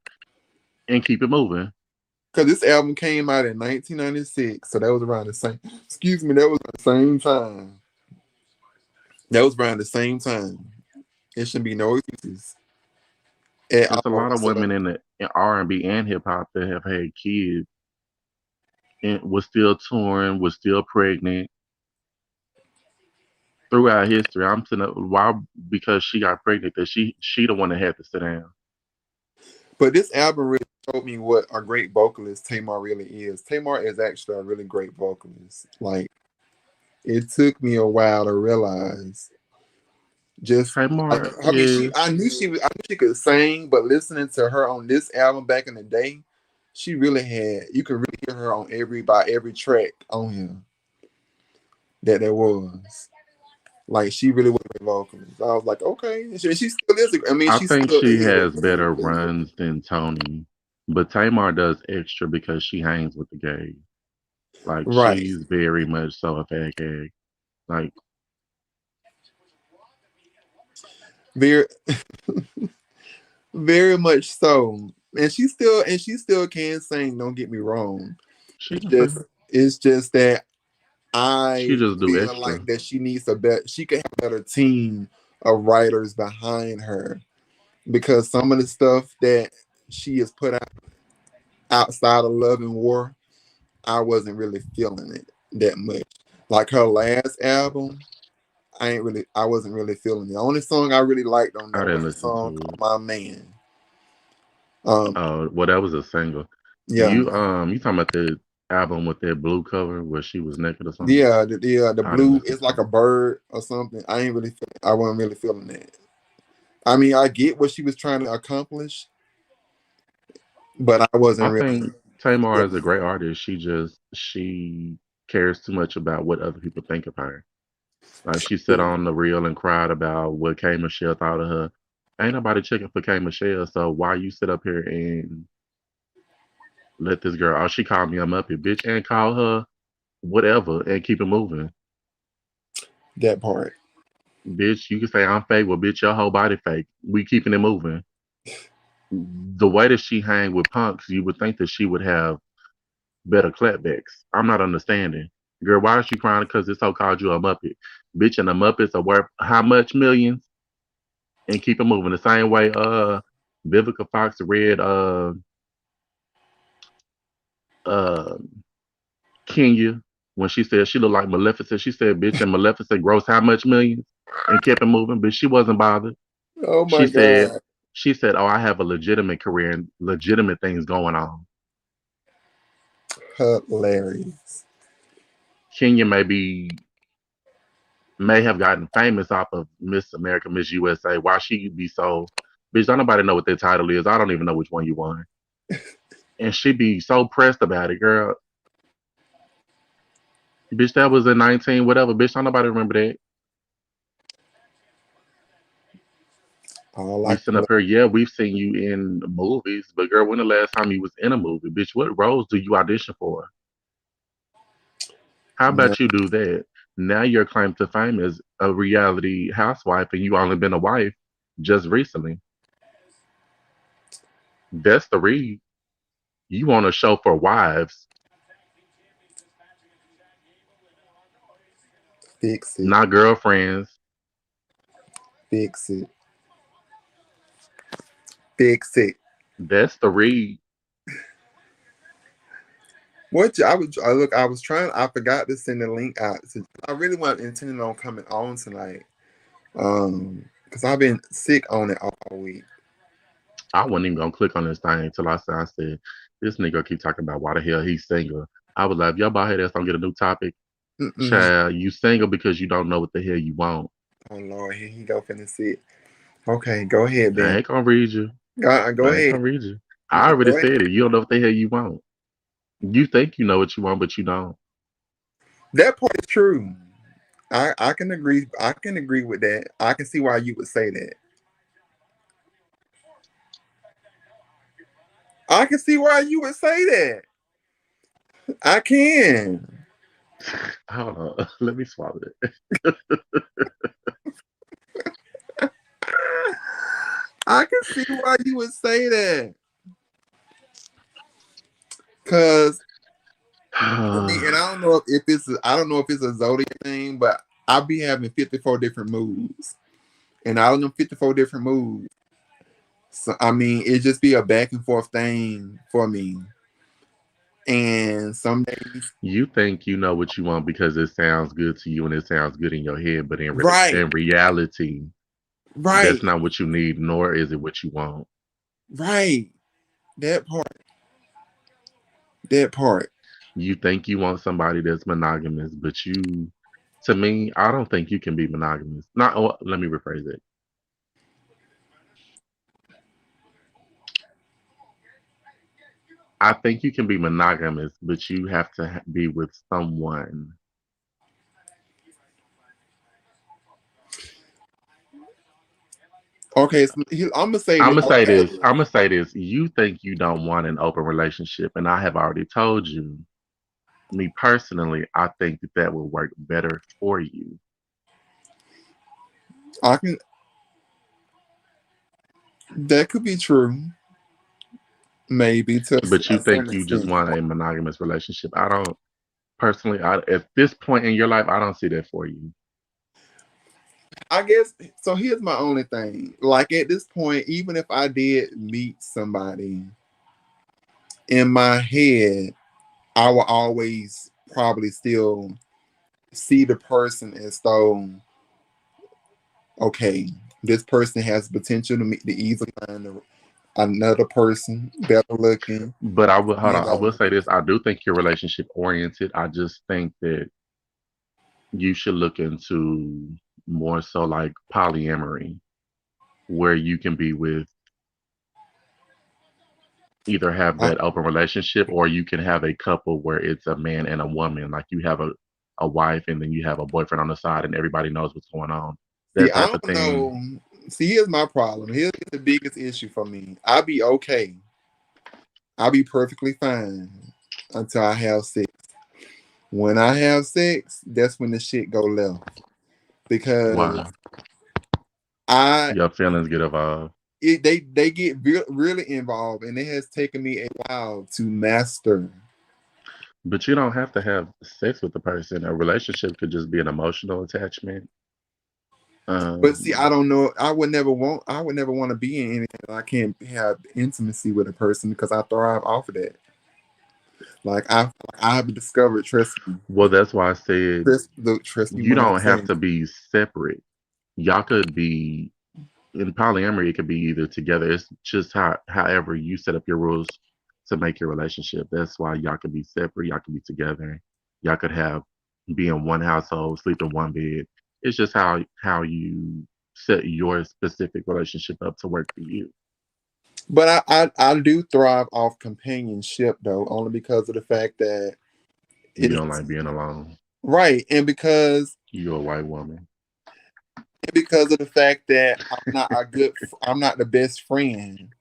and keep it moving. because this album came out in 1996. So that was around the same, excuse me, that was the same time. That was around the same time. It shouldn't be no excuses at There's a all lot of women whatsoever. in R&B and hip hop that have had kids and was still touring, was still pregnant throughout history. I'm saying why because she got pregnant that she the one that had to sit down. But this album really showed me what a great vocalist Tamar really is. Tamar is actually a really great vocalist. Like, it took me a while to realize just like, Tamar I mean, is I knew she could sing, but listening to her on this album back in the day, she really had, you could really hear her on every track on here that there was. Like, she really was a vocalist. I was like, okay, she still is. I mean, I she think still she is. has better runs than Tony, but Tamar does extra because she hangs with the gays. Like Right. she's very much so a fag hag. Like Very, very much so. And she still can sing. Don't get me wrong. she It's can just sing. it's just that She I just do feel extra. like that she needs a better. She could have a better team of writers behind her because some of the stuff that she has put out outside of Love and War, I wasn't really feeling it that much. Like her last album, I wasn't really feeling it. The only song I really liked on I there didn't was a listen song to called it. My Man. Um, Well, that was a single. yeah, You talking about the album with that blue cover where she was naked or something? the I didn't blue listen is like to a it. bird or something. I wasn't really feeling that. I mean, I get what she was trying to accomplish, but I wasn't I really think Tamar is feeling a it. great artist. She cares too much about what other people think of her. Like she sat True. on the reel and cried about what K Michelle thought of her. Ain't nobody checking for K Michelle, so why you sit up here and let this girl? Oh, she called me a muppet, bitch, and call her whatever and keep it moving, That part. bitch. You can say I'm fake, well, bitch, your whole body fake. We keeping it moving. The way that she hang with punks, you would think that she would have better clapbacks. I'm not understanding. Girl, why is she crying because this hoe called you a Muppet? Bitch, and the Muppets are worth how much millions? And keep it moving. The same way Vivica Fox read uh Kenya when she said she looked like Maleficent. She said, bitch, and Maleficent gross how much millions? And kept it moving, but she wasn't bothered. Oh She my said, god, oh, I have a legitimate career and legitimate things going on. hilarious. Kenya may have gotten famous off of Miss America, Miss USA. Why she be so, bitch? Don't nobody know what their title is. I don't even know which one you won. And she be so pressed about it, girl. Bitch, that was in 19, whatever. Bitch, don't nobody remember that. All I We can sitting up here, yeah, we've seen you in movies, but girl, when the last time you was in a movie? Bitch, what roles do you audition for? How look, about you do that? Now your claim to fame is a reality housewife and you only been a wife just recently. That's the read. You want a show for wives, fix it, not girlfriends. fix it, fix it. That's the read. I was trying. I forgot to send the link out. I really wasn't intending on coming on tonight. Because I've been sick on it all week. I wasn't even gonna click on this thing until I said, this nigga keep talking about why the hell he's single. I was like, if y'all about head ass don't get a new topic. Mm-mm. Child, you single because you don't know what the hell you want. Oh Lord, here he go finna sit. Okay, go ahead, I Ben. ain't gonna read you. Go I ain't ahead. gonna read you. I already Go ahead. said it. You don't know what the hell you want. You think you know what you want, but you don't. That part is true. I can agree. I can agree with that. I can see why you would say that. I can see why you would say that. I can. Hold on. Let me swallow it. I can see why you would say that. Cause for me, and I don't know if it's a zodiac thing, but I be having 54 different moods, and out of them 54 different moods, so I mean it just be a back and forth thing for me. And some days, You think you know what you want because it sounds good to you and it sounds good in your head, but right, in reality, that's right, not what you need, nor is it what you want. right. That part, that part. You think you want somebody that's monogamous, but to me, I don't think you can be monogamous. Not, oh, let me rephrase it. I think you can be monogamous, but you have to be with someone. Okay, so I'm gonna say I'm this. gonna say Okay, this. I'm gonna say this. You think you don't want an open relationship, and I have already told you. me personally, I think that that would work better for you. I can. That could be true, maybe to But you a certain think you just extent. want a monogamous relationship. I don't personally. At this point in your life, I don't see that for you. I guess so. Here's my only thing. Like at this point, even if I did meet somebody in my head, I will always probably still see the person as though, okay, this person has potential to meet the easily find another person better looking, But I will hold you on. I will know. say this. I do think you're relationship oriented. I just think that you should look into more so like polyamory, where you can be with either have I that open relationship or you can have a couple where it's a man and a woman. Like you have a wife and then you have a boyfriend on the side and everybody knows what's going on. see. That I type of don't thing. know. See, here's my problem. Here's the biggest issue for me. I'll be okay. I'll be perfectly fine until I have sex. When I have sex, that's when the shit go left because Why? I Your feelings get involved. they get really involved, and it has taken me a while to master. But you don't have to have sex with the person. A relationship could just be an emotional attachment. But see, I Um, don't know. I would never want to be in anything. I can't have intimacy with a person because I thrive off of that. Like I have discovered. Trust me. well, that's why I said Trust me you when I'm don't have saying. to be separate. Y'all could be in polyamory. It could be either together. It's just however you set up your rules to make your relationship. That's why y'all could be separate. Y'all could be together. Y'all could have be in one household, sleep in one bed. It's just how you set your specific relationship up to work for you. But I do thrive off companionship though, only because of the fact that You don't it's like being alone. right, You're a white woman. and because of the fact that I'm not the best friend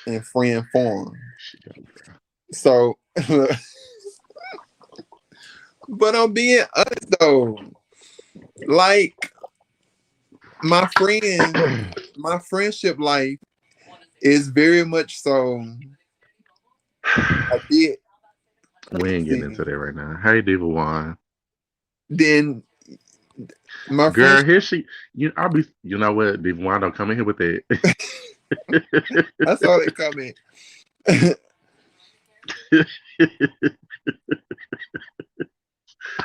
in friend form. She got a girl. So, but I'm being honest though, like my friend, my friendship life is very much so. I did. We Let's ain't getting into see. that right now. Hey, Diva One. Then my Girl, friendship. here she. I'll be. You know what, Diva One, don't come in here with that. I saw it coming.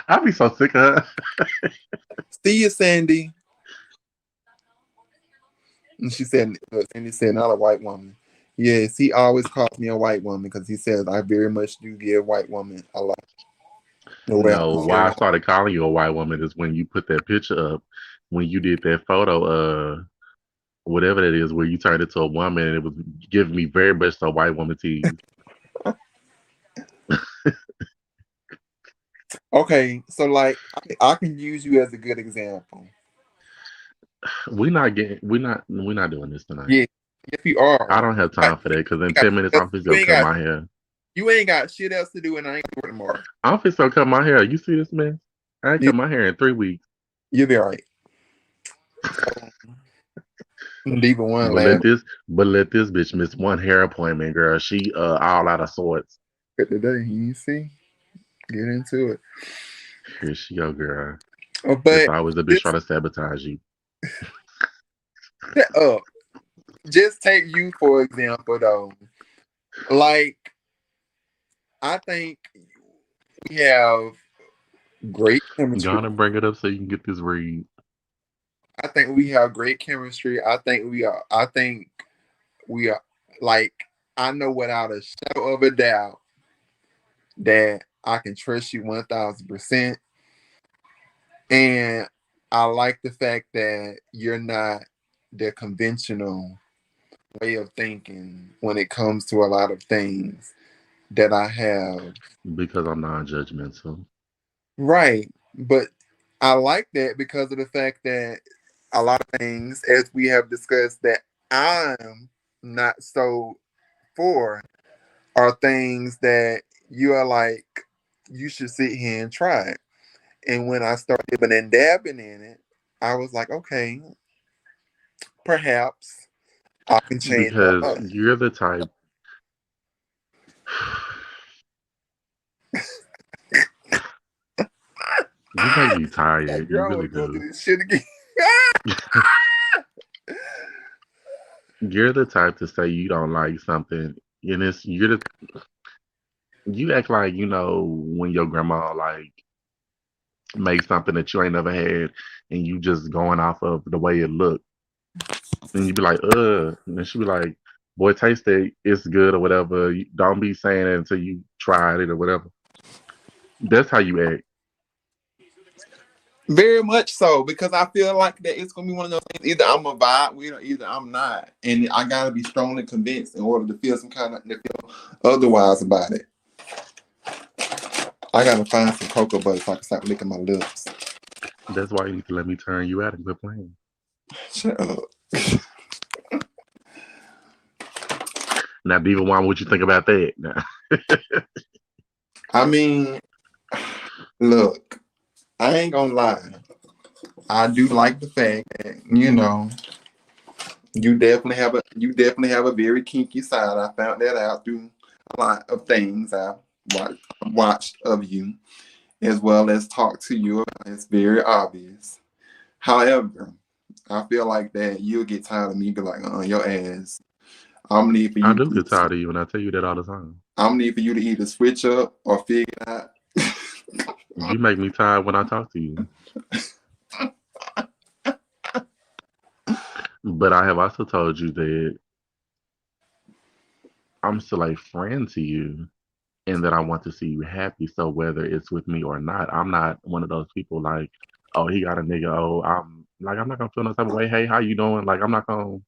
I'll be so sick of her. See you, Sandy. And she said, Sandy said, not a white woman. Yes, he always calls me a white woman because he says I very much do give white woman a lot. The way I No, why I carry. started calling you a white woman is when you put that picture up, when you did that photo, whatever that is, where you turned into a woman, and it was giving me very much so white woman tease. Okay, so like I can use you as a good example. We're not doing this tonight. Yeah, if you I are, don't have I, time for that because in got, 10 minutes I'm just you gonna ain't cut got my hair. you ain't got shit else to do, and I ain't gonna work tomorrow. I'm just gonna cut my hair. You see this mess? I ain't You cut my hair in 3 weeks. you'll be all right. So leave it one But last let this bitch miss one hair appointment, girl. She all out of sorts. bit today. You see, get into it. Here she go, girl. It's But always the bitch trying just to sabotage you. shut up. Just take you for example though. Like I think we have great chemistry. Gonna bring it up so you can get this read. I think we have great chemistry. I think we are like I know without a shadow of a doubt that I can trust you 1,000%. And I like the fact that you're not the conventional way of thinking when it comes to a lot of things that I have. Because I'm non-judgmental. Right. But I like that because of the fact that a lot of things, as we have discussed, that I'm not so for are things that you are like, you should sit here and try it. And when I started dipping and dabbing in it, I was like, okay, perhaps I can change my Because mind. you're the type. You make me Like, tired. You girl, I really want to go do. through this shit again. You're the type to say you don't like something, and you act like when your grandma like make something that you ain't never had, and you just going off of the way it looked, and you be like, and then she be like, boy, taste it, it's good or whatever. Don't be saying it until you tried it or whatever. That's how you act. Very much so, because I feel like that it's gonna be one of those things. Either I'm a vibe with, or either I'm not, and I gotta be strongly convinced in order to feel some kind of to feel otherwise about it. I gotta find some cocoa butter so I can stop licking my lips. That's why you need to let me turn you out and quit playing. Shut up. Now, Diva One, what you think about that? Now, I mean, look, I ain't gonna lie. I do like the fact that you definitely have a very kinky side. I found that out through a lot of things watched of you, as well as talked to you about. It's very obvious. However, I feel like that you'll get tired of me be like, your ass. I'm gonna need for I you do to get tired of you, and I tell you that all the time. I'm gonna need for you to either switch up or figure it out. You make me tired when I talk to you. But I have also told you that I'm still a friend to you and that I want to see you happy. So whether it's with me or not, I'm not one of those people like, oh, he got a nigga. Oh, I'm not gonna feel no type of way. Hey, how you doing? Like, I'm not gonna.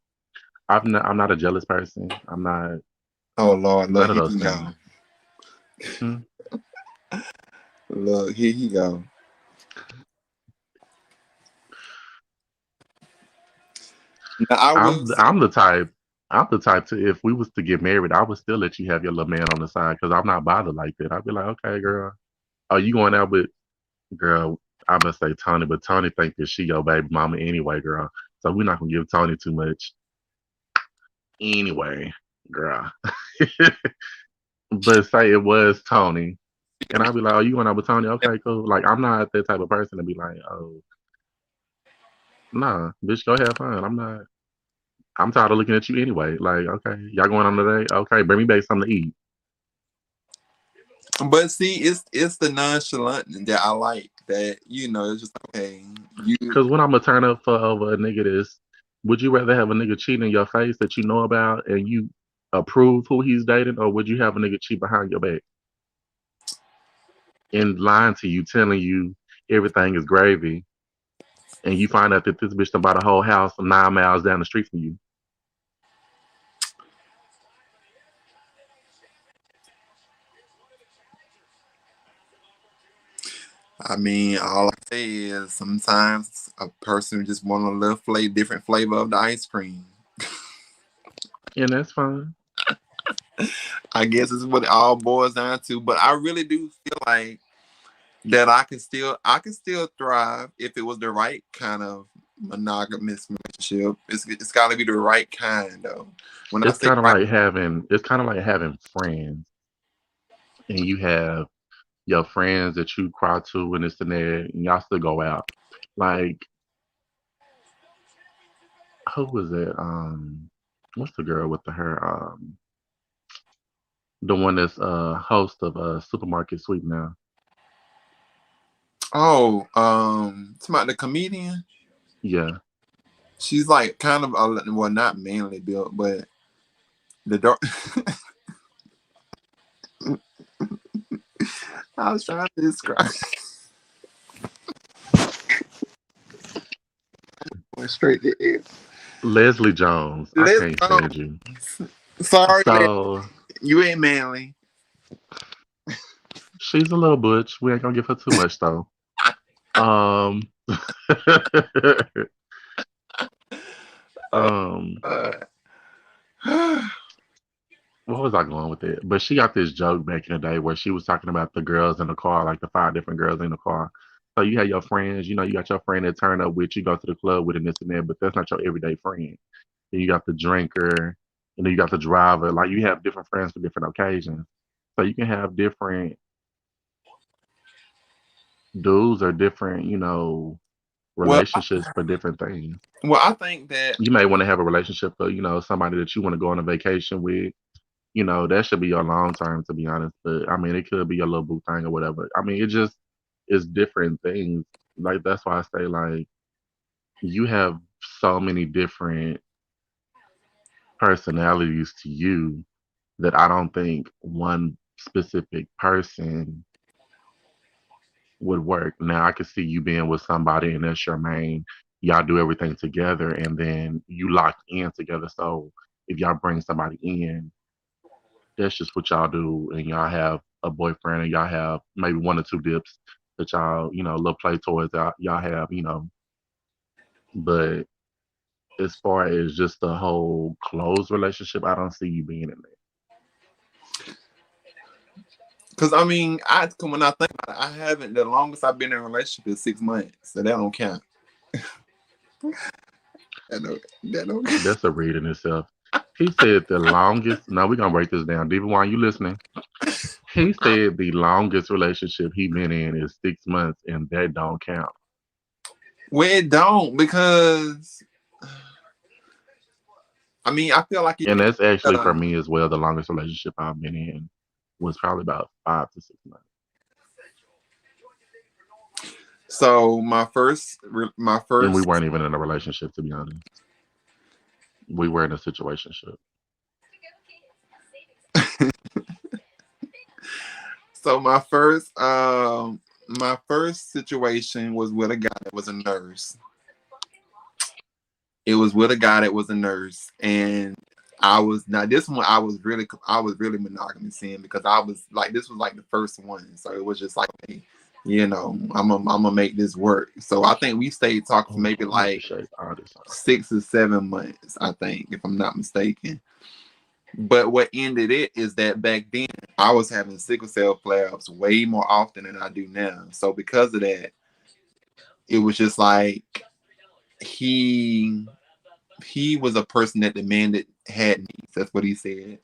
I'm not a jealous person. I'm not Oh Lord, look, none of here those he go. things. Hmm. Look, here he go. Now I will say, I'm the type. I'm the type to if we was to get married, I would still let you have your little man on the side because I'm not bothered like that. I'd be like, okay, girl, are you going out with girl? I'm gonna say Tony, but Tony think that she your baby mama anyway, girl. So we're not gonna give Tony too much anyway, girl. But say it was Tony, and I'd be like, oh, you going out with Tony? Okay, cool. Like I'm not that type of person to be like, oh, nah, bitch, go have fun. I'm not. I'm tired of looking at you anyway. Like, okay, y'all going on today? Okay, bring me back something to eat. but see, it's the nonchalant that I like. That it's just okay. You Cause when I'm gonna turn up for over a nigga this, would you rather have a nigga cheating in your face that you know about and you approve who he's dating, or would you have a nigga cheat behind your back and lying to you, telling you everything is gravy, and you find out that this bitch done bought a whole house 9 miles down the street from you? I mean, all I say is sometimes a person just want a little different flavor of the ice cream. And that's fine. I guess is what it all boils down to. But I really do feel like that I can still thrive if it was the right kind of monogamous relationship. It's got to be the right kind though. When I It's say kind of right, like having friends, and you have your friends that you cry to and this and that, and y'all still go out. Like, who was it? What's the girl with the hair? The one that's host of Supermarket Sweep now. oh, it's about the comedian. Yeah. She's like kind of well, not manly built, but the dark. I was trying to describe going straight to it. Leslie Jones. I Let's can't go. stand you. Sorry, So you ain't manly. she's a little butch. We ain't gonna give her too much though. Um um Uh, what was I going with it? But she got this joke back in the day where she was talking about the girls in the car, like the five different girls in the car. So you had your friends, you got your friend that turn up with you, go to the club with and this and that, but that's not your everyday friend. Then you got the drinker, and then you got the driver. Like you have different friends for different occasions. So you can have different dudes or different, Well, relationships for different things. I think that You may want to have a relationship for, somebody that you want to go on a vacation with. That should be your long term, to be honest. But I mean, it could be your little boo thing or whatever. I mean, it just is different things. Like that's why I say like you have so many different personalities to you that I don't think one specific person would work. Now I could see you being with somebody and that's your main. Y'all do everything together and then you lock in together. So if y'all bring somebody in, that's just what y'all do, and y'all have a boyfriend, and y'all have maybe one or two dips that y'all, little play toys that y'all have, But as far as just the whole close relationship, I don't see you being in there. because I mean, I when I think about it, I haven't. The longest I've been in a relationship is 6 months, so that don't count. That don't. That's a read in itself. He said the longest. Now we're gonna break this down. Even while you listening, he said the longest relationship he been in is 6 months, and that don't count. Well, it don't because I mean I feel like if And you that's actually for uh, me as well. The longest relationship I've been in was probably about 5 to 6 months. so my And we first weren't even in a relationship, to be honest. We were in a situationship. so my first situation was with a guy that was a nurse. It was with a guy that was a nurse, and I was now this one I was really monogamous in because I was like this was like the first one, so it was just like hey, I'm gonna make this work. So I think we stayed talking for Oh, maybe I need to like shake all this off. 6 or 7 months, I think, if I'm not mistaken. But what ended it is that back then I was having sickle cell flare-ups way more often than I do now. So because of that, it was just like he he was a person that demanded had needs. That's what he said.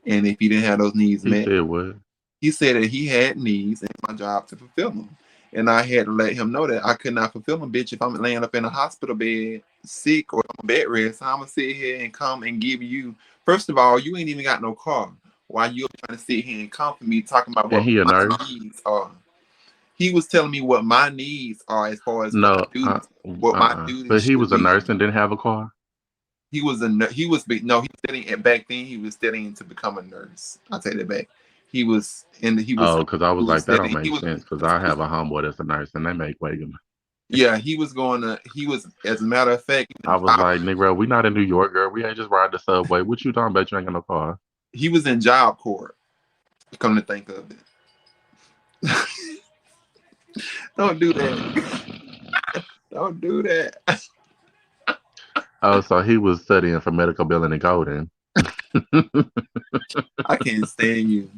And if he didn't have those needs He met, said what? he said that he had needs and it's my job to fulfill them. And I had to let him know that I could not fulfill them, bitch. If I'm laying up in a hospital bed sick or on bed rest, I'm gonna sit here and come and give you. First of all, you ain't even got no car. Why you trying to sit here and comfort me talking about And what he a my nurse? needs are? He was telling me what my needs are as far as No, what my But duties he should was a be. nurse and didn't have a car. He was a he was no he was studying back then he was studying to become a nurse. I'll take that back. He was in Oh, because I he was was like, that don't studying make sense. Because I have a homeboy that's a nurse and they make way. yeah, he was going to he was as a matter of fact I was like, Negro, we not in New York, girl. We ain't just ride the subway. What you talking about? You ain't got no car. he was in job court, come to think of it. Don't do that. Don't do that. Oh, so he was studying for medical billing and coding. I can't stand you.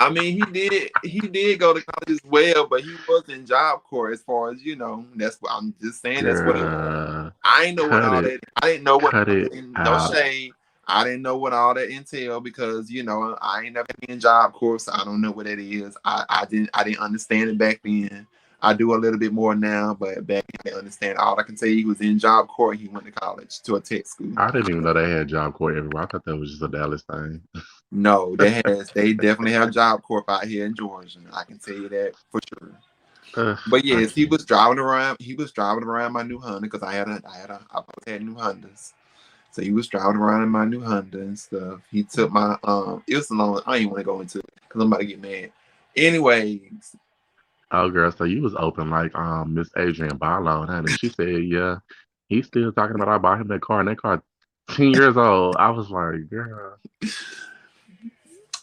I mean, he did go to college as well, but he was in job corps as far as That's what I'm just saying. That's what it was. Girl, I ain't know what cut all it, that. I didn't know what. cut it No out. shade. I didn't know what all that entailed because I ain't never been in job corps. So I don't know what that is. I didn't understand it back then. I do a little bit more now, but back then I didn't understand. All I can say he was in job corps. He went to college to a tech school. I didn't even know they had Job Corps everywhere. I thought that was just a Dallas thing. No, they definitely have job corps out here in Georgia. I can tell you that for sure. Ugh, But I yes, he can't. was driving around. He was driving around my new Honda because I both had new Hondas. So he was driving around in my new Honda and stuff. He took my It was a long. I ain't want to go into it because I'm about to get mad. Anyways, Oh, girl, so you was open like Miss Adrian Barlow, honey. She said, yeah, he's still talking about I bought him that car, and that car 10 years old. I was like, girl.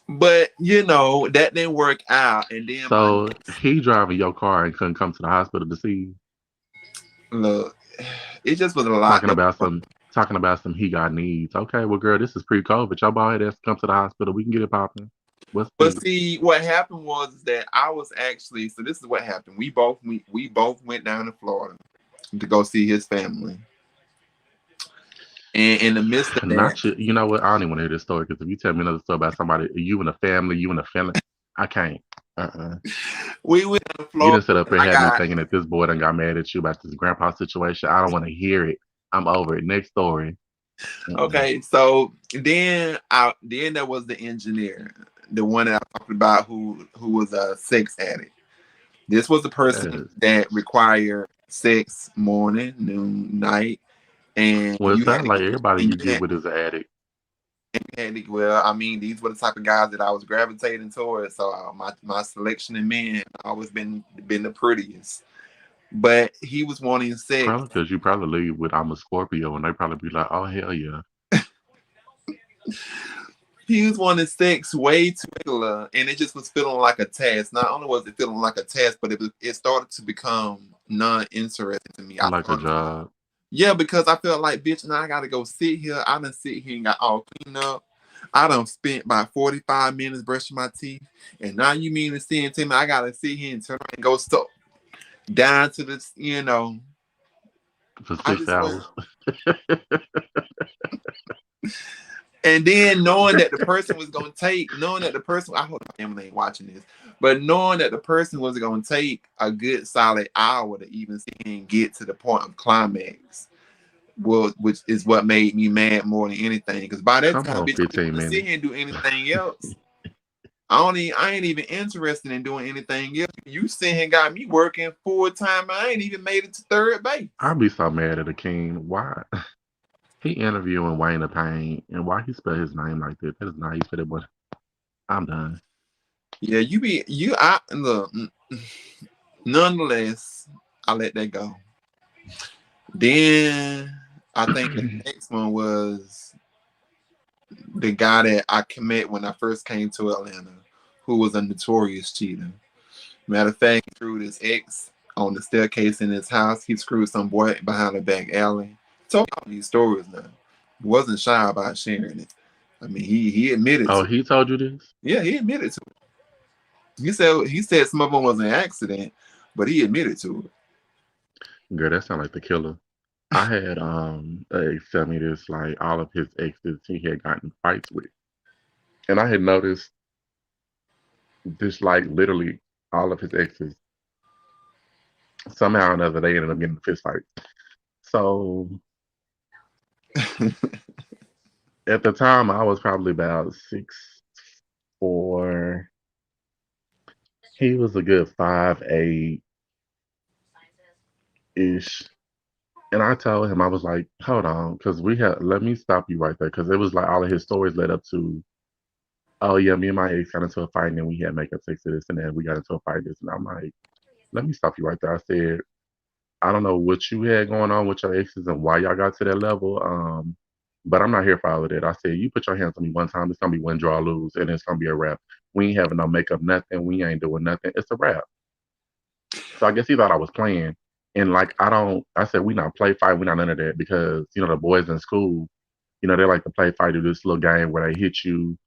but that didn't work out. And then my So he driving your car and couldn't come to the hospital to see you, look, it just was a lot talking going about on. some. talking about some he got needs. Okay, well, girl, this is pre-COVID. Y'all boy has to come to the hospital. We can get it popping. What's But this? see, what happened was that I was actually, so this is what happened. We both went down to Florida to go see his family. And in the midst of that, Not you. You know what? I don't even want to hear this story because if you tell me another story about somebody, you and a family, I can't. Uh-uh. we went down to You Florida done sit up and and I had me got thinking that this boy done got mad at you about this grandpa situation. I don't want to hear it. I'm over it. Next story. Mm-mm. okay, so then there was the engineer, the one that I talked about who was a sex addict. This was the person Yes. that required sex morning, noon, night, and Well, it you had sounds to like get everybody and you get with is an addict. well, I mean, these were the type of guys that I was gravitating towards. So my selection in men always been the prettiest. But he was wanting sex. Probably because you probably leave with I'm a Scorpio and they probably be like, oh, hell yeah. He was wanting sex way too regular, and it just was feeling like a task. Not only was it feeling like a task, but it started to become non-interesting to me. I Like a started, job. yeah, because I felt like, bitch, now I gotta go sit here. I done sit here and got all cleaned up. I done spent about 45 minutes brushing my teeth, and now you mean to say to me I gotta sit here and turn around and go down to this, For I six just went. hours. And then knowing that the person was gonna take, knowing that the person, I hope my family ain't watching this, but knowing that the person was gonna take a good solid hour to even see and get to the point of climax, well, which is what made me mad more than anything. Because by that Come time, on, bitch, I didn't 15 want to sit minutes. here and do anything else. I ain't even interested in doing anything else. You sit here and got me working full time. I ain't even made it to third base. I'd be so mad at the king. Why? He interviewing Wayne of Pain and why he spell his name like that? That is not how you spell it, but I'm done. Yeah, I look. Nonetheless, I let that go. Then I think the next one was the guy that I met when I first came to Atlanta, who was a notorious cheater. Matter of fact, he screwed his ex on the staircase in his house. He screwed some boy behind the back alley. Told all these stories now. He wasn't shy about sharing it. I mean, he admitted Oh, to it. he told you this? Yeah, he admitted to it. He said some of them was an accident, but he admitted to it. Girl, that sound like the killer. I had an ex tell me this, like all of his exes he had gotten fights with. And I had noticed this like literally all of his exes, somehow or another they ended up getting in fist fights. So at the time I was probably about 6'4". He was a good 5'8" ish. And I told him, I was like, hold on, because let me stop you right there. Because it was like all of his stories led up to, oh, yeah, me and my ex got into a fight and then we had makeup sex to this and then we got into a fight this. And I'm like, let me stop you right there. I said, I don't know what you had going on with your exes and why y'all got to that level. But I'm not here for all of that. I said, you put your hands on me one time, it's going to be win, draw, lose, and it's going to be a wrap. We ain't having no makeup, nothing. We ain't doing nothing. It's a wrap. So I guess he thought I was playing. And like I said we not play fight, we not none of that because the boys in school, they like to play fight, do this little game where they hit you,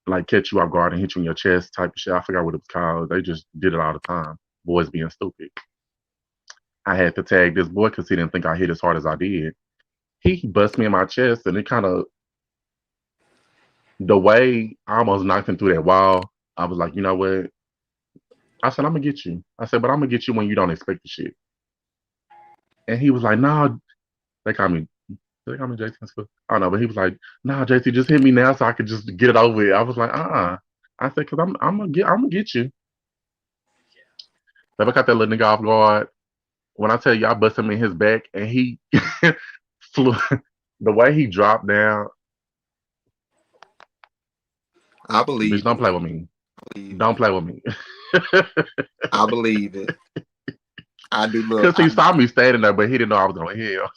like catch you off guard and hit you in your chest type of shit. I forgot what it was called. They just did it all the time. Boys being stupid. I had to tag this boy because he didn't think I hit as hard as I did. He bust me in my chest and it kind of the way I almost knocked him through that wall. I was like, you know what? I said, I'm gonna get you. I said, but I'm gonna get you when you don't expect the shit. And he was like, no, they call me They call me JT in school. I don't know, but he was like, "Nah, JT, just hit me now so I could just get it over with." I was like, I said, "Cause I'm gonna get you." If I got that little nigga off guard, when I tell you I bust him in his back and he flew, the way he dropped down, I bitch, believe don't it. play with me. I believe Don't it. play with me. I believe it. I do look. Cause he saw me standing there, but he didn't know I was going hell.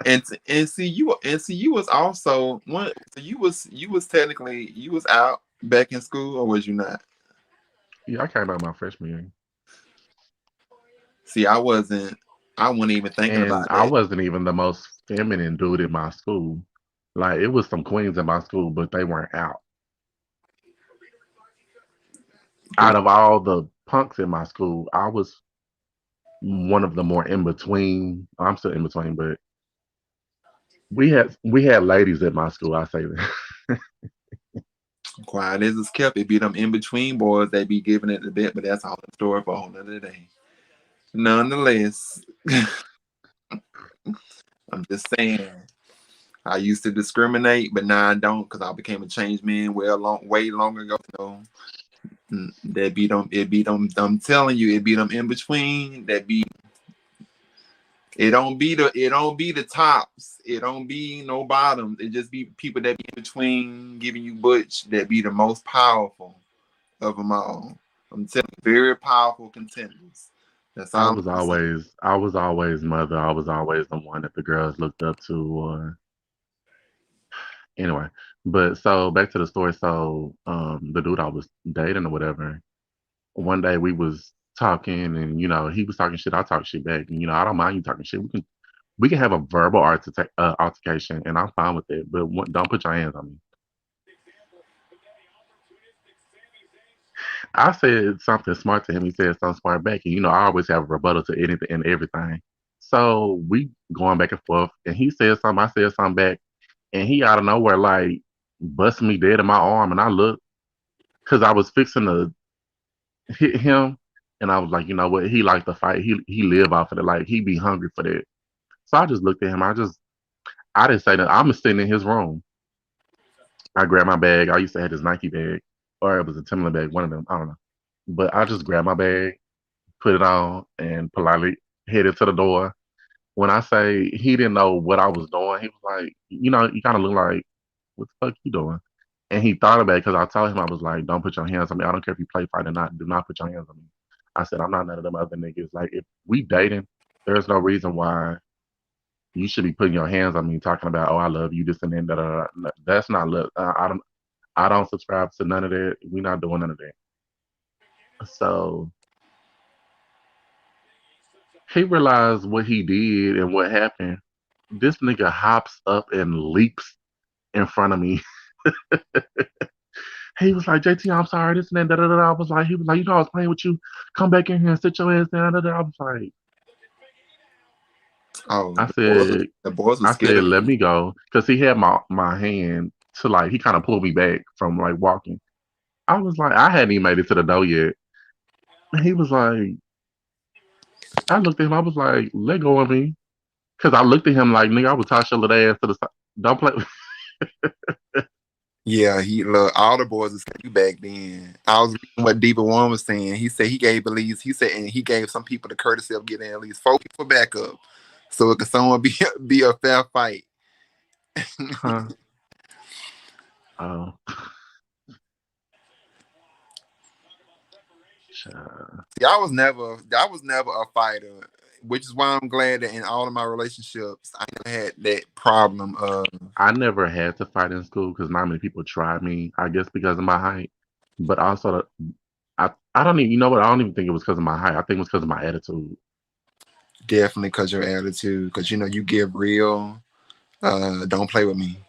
And see you was also one. So you was technically you was out back in school, or was you not? Yeah, I came out my freshman year, See, I wasn't. I wasn't even thinking and about I that. wasn't even the most. feminine dude in my school. Like it was some queens in my school, but they weren't out. But Out of all the punks in my school, I was one of the more in between. I'm still in between, but we had ladies at my school. I say that. quiet as it's kept, it be them in between boys that be giving it a bit, but that's all the story for a whole nother day. Nonetheless, I'm just saying. I used to discriminate, but now I don't because I became a changed man way long ago. So that be them, it be them. I'm telling you, it be them in between. That be it don't be the tops. It don't be no bottoms. It just be people that be in between giving you butch that be the most powerful of them all. I'm telling you, very powerful contenders. That's I all I'm was gonna say. always I was always mother. I was always the one that the girls looked up to. Or anyway, but so back to the story. So the dude I was dating or whatever. One day we was talking, and he was talking shit. I talk shit back, and I don't mind you talking shit. We can have a verbal altercation, and I'm fine with it. But don't put your hands on me. I said something smart to him. He said something smart back. And, I always have a rebuttal to anything and everything. So we going back and forth. And he said something. I said something back. And he out of nowhere, like, busted me dead in my arm. And I looked because I was fixing to hit him. And I was like, you know what? He liked to fight. He live off of it. Like, he be hungry for that. So I just looked at him. I didn't say that. I'm sitting in his room. I grabbed my bag. I used to have this Nike bag. Or it was a Timberland bag, one of them. I don't know. But I just grabbed my bag, put it on, and politely headed to the door. When I say he didn't know what I was doing, he was like, you kind of look like, what the fuck you doing? And he thought about it because I told him, I was like, don't put your hands on me. I don't care if you play fight or not. Do not put your hands on me. I said, I'm not none of them other niggas. Like, if we dating, there's no reason why you should be putting your hands on me, talking about, oh, I love you, this and that. Da, da, da. No, that's not love. I don't subscribe to none of that. We're not doing none of that. So he realized what he did and what happened. This nigga hops up and leaps in front of me. He was like, JT, I'm sorry, this and that. Da, da, da, da. He was like, I was playing with you. Come back in here and sit your ass down. Da, da. I was like, Oh, I said, the boys were I scared said, of let him. me go. Because he had my hand to like, he kind of pulled me back from like walking. I was like, I hadn't even made it to the door yet. And he was like, I looked at him, I was like, let go of me. Because I looked at him like, nigga, I would toss your little ass to the side. Don't play. Yeah, he look all the boys was you back then. I was reading what Diva One was saying. He said he gave at least he said and he gave some people the courtesy of getting at least 4 people backup, so it could someone be a fair fight. Huh? Oh, child. See, I was never a fighter, which is why I'm glad that in all of my relationships I never had that problem of. I never had to fight in school because not many people tried me. I guess because of my height, but also I don't even what I don't even think it was because of my height. I think it was because of my attitude. Definitely because your attitude, because you give real. Don't play with me.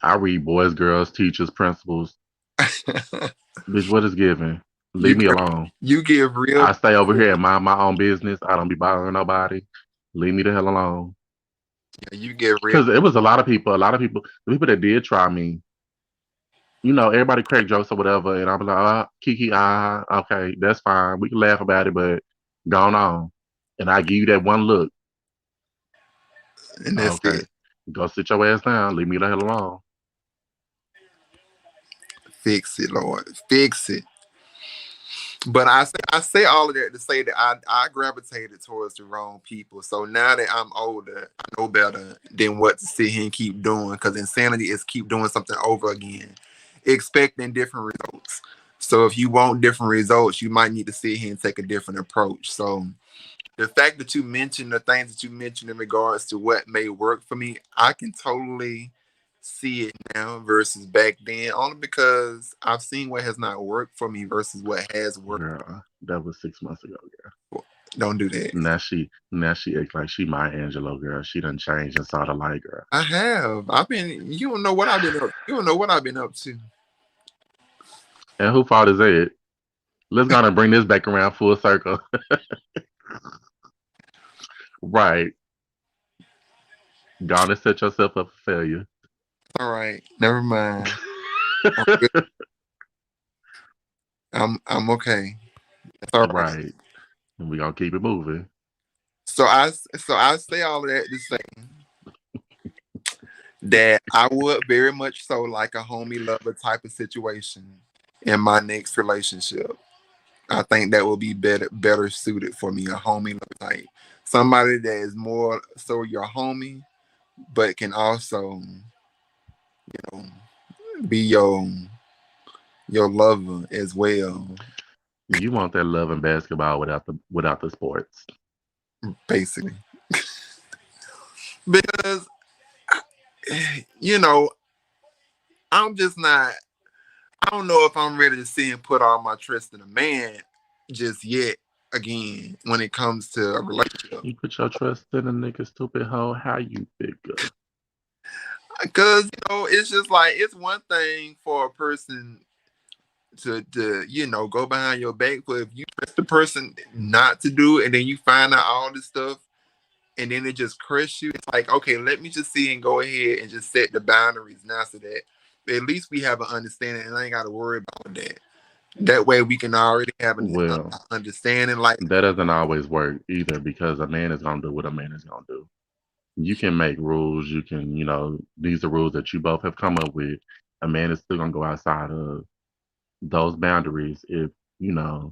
I read boys, girls, teachers, principals. Bitch, what is given? you Leave me alone. you give real. I stay over here and mind my own business. I don't be bothering nobody. Leave me the hell alone. You give real. Because it was the people that did try me. Everybody crack jokes or whatever, and I'm like, Kiki, okay, that's fine. We can laugh about it, but gone on. And I give you that one look. And that's Okay, it. go sit your ass down. Leave me the hell alone. Fix it, Lord. Fix it. But I say all of that to say that I gravitated towards the wrong people. So now that I'm older, I know better than what to sit here and keep doing. Because insanity is keep doing something over again, expecting different results. So if you want different results, you might need to sit here and take a different approach. So the fact that you mentioned the things that you mentioned in regards to what may work for me, I can totally see it now versus back then, only because I've seen what has not worked for me versus what has worked. Girl, that was 6 months ago, girl. Don't do that. Now she acts like she my Angelo girl. She done changed and saw the light girl. I have. I've been. You don't know what I've been up. You don't know what I've been up to. And who fault is it? Let's go and bring this back around full circle. Right. Gonna set yourself up for failure. All right. Never mind. I'm good. I'm okay. That's all right. Right. And we gonna keep it moving. So I say all of that to say that I would very much so like a homie lover type of situation in my next relationship. I think that will be better suited for me, a homie lover type. Somebody that is more so your homie, but can also, know, be your lover as well, You want that love and basketball without the sports. basically. Because you know, I'm just not. I don't know if I'm ready to see and put all my trust in a man just yet. Again, when it comes to a relationship, You put your trust in a nigga, stupid hoe. How you figure? because it's just like it's one thing for a person to go behind your back, but if you trust the person not to do it, and then you find out all this stuff, and then it just crushes you, it's like, okay, let me just see and go ahead and just set the boundaries now, so that at least we have an understanding, and I ain't got to worry about that. That way, we can already have an Well, understanding. Like, that doesn't always work either because a man is gonna do what a man is gonna do. You can make rules. You can, these are rules that you both have come up with. A man is still gonna go outside of those boundaries if you know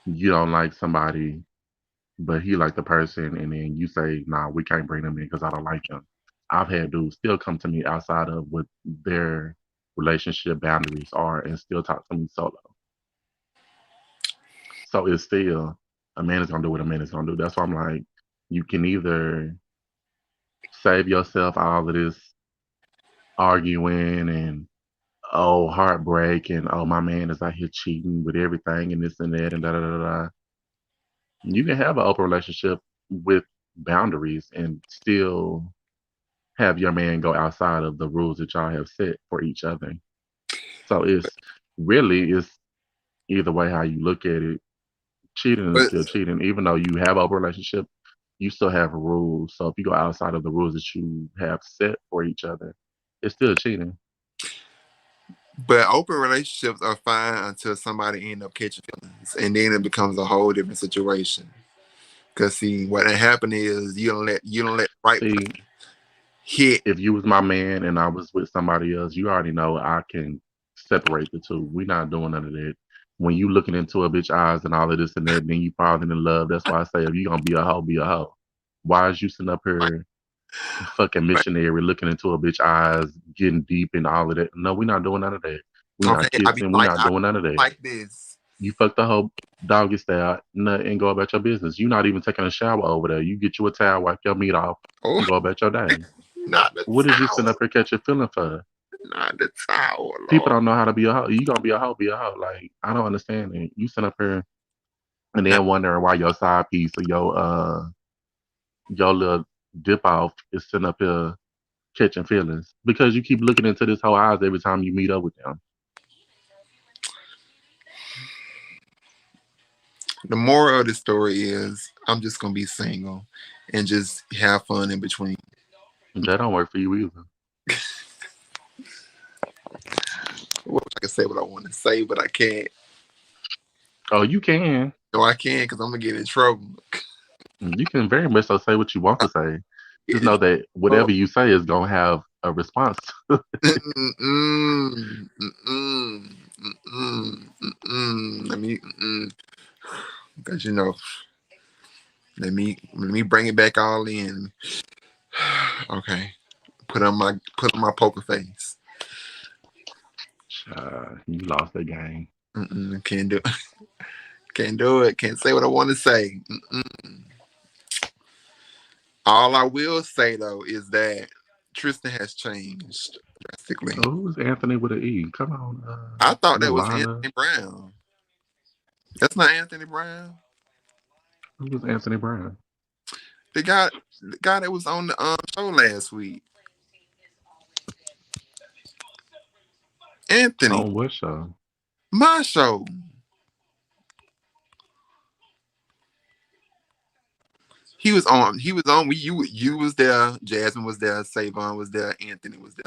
you don't like somebody, but he like the person, and then you say, "Nah, we can't bring them in because I don't like him." I've had dudes still come to me outside of what their relationship boundaries are, and still talk to me solo. So it's still a man is gonna do what a man is gonna do. That's why I'm like, you can either save yourself all of this arguing and heartbreak and my man is out here cheating with everything and this and that and da da da da. You can have an open relationship with boundaries and still have your man go outside of the rules that y'all have set for each other. So it's either way how you look at it. Cheating is but still cheating, even though you have a relationship. You still have rules. So if you go outside of the rules that you have set for each other, it's still cheating. but open relationships are fine until somebody end up catching feelings, and then it becomes a whole different situation. Cause see, what happened is you don't let the right See, person hit. if you was my man and I was with somebody else, you already know I can separate the two. We not doing none of that. When you looking into a bitch eyes and all of this and that, then you falling in love. That's why I say if you gonna be a hoe, be a hoe. Why is you sitting up here fucking Right. missionary looking into a bitch eyes, getting deep and all of that? No, we not doing none of that. We not Okay, kissing. We not I doing none of be that. like this. You fuck the whole doggy style and go about your business. You not even taking a shower over there. You get you a towel, wipe your meat off, Oh, and go about your day. not the What is you sitting towel, up here catching feeling for? not the towel, People Lord. don't know how to be a hoe. You gonna be a hoe, be a hoe. Like I don't understand it. You sit up here and Now, then wondering why your side piece or your little dip off is sitting up here catching feelings because you keep looking into this whole eyes every time you meet up with them. the moral of the story is, I'm just gonna be single and just have fun in between. That don't work for you either. Well, I can say what I want to say, but I can't. Oh, you can. No, I can't because I'm gonna get in trouble. You can very much so say what you want I to say. get Just in know that trouble. whatever you say is gonna have a response. Mm-mm, mm-mm, mm-mm, mm-mm. Because let me bring it back all in. Okay, put on my poker face. You lost the game. Can't do can't do it. Can't say what I want to say. All I will say though is that Tristan has changed drastically. Oh, who's Anthony with an E? Come on, I thought that was Yolanda. Anthony Brown. That's not Anthony Brown. Who was Anthony Brown? The guy that was on the show last week. Anthony, On what show? my show. He was on. You was there. Jasmine was there. Savon was there. Anthony was there.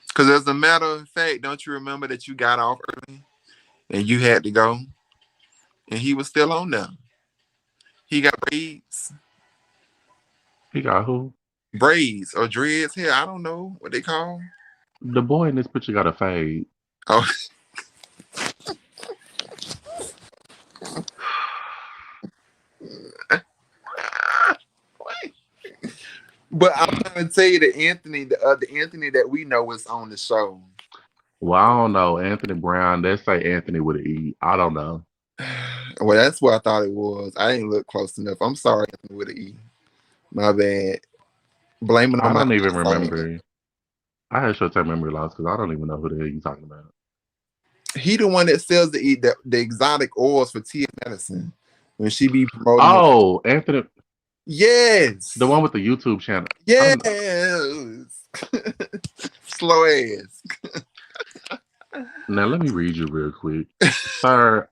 Because as a matter of fact, don't you remember that you got off early and you had to go, and he was still on there. He got He got who? braids or dreads here. I don't know what they call. The boy in this picture got a fade. Oh, but I'm trying to tell you that the Anthony that we know is on the show. Well, I don't know. Anthony Brown. Let's say Anthony with an E. I don't know. Well, that's what I thought it was. I didn't look close enough. I'm sorry, Anthony with an E. My bad. Blaming on I my don't even eyesight. remember. I had short term memory loss because I don't even know who the hell you talking about. He the one that sells the exotic oils for Tia Medicine when she be promoting her. Oh, Anthony, the Yes. one with the YouTube channel. I'm Yes. Slow ass. now let me read you real quick, sir.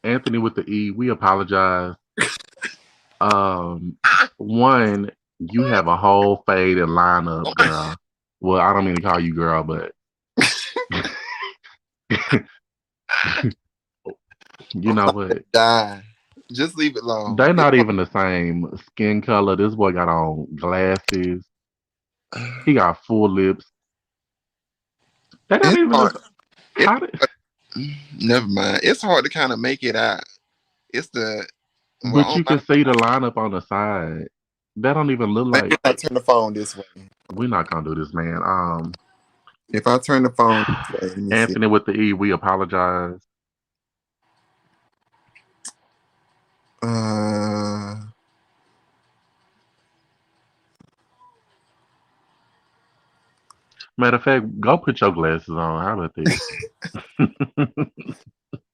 Anthony with the E. We apologize. Um, one, you have a whole fade and lineup, girl. Well, I don't mean to call you girl, but you I'm know about to what? die. Just leave it alone. They not even the same skin color. This boy got on glasses. He got full lips. They not It's even hard. the It's how did, never mind. It's hard to kind of make it out. It's the but well, you can see the lineup on the side. That don't even look maybe like if I turn the phone this way. we're not gonna do this, man. If I turn the phone this way, let me see. Anthony with the E, we apologize. Uh, Matter of fact, go put your glasses on. How about that?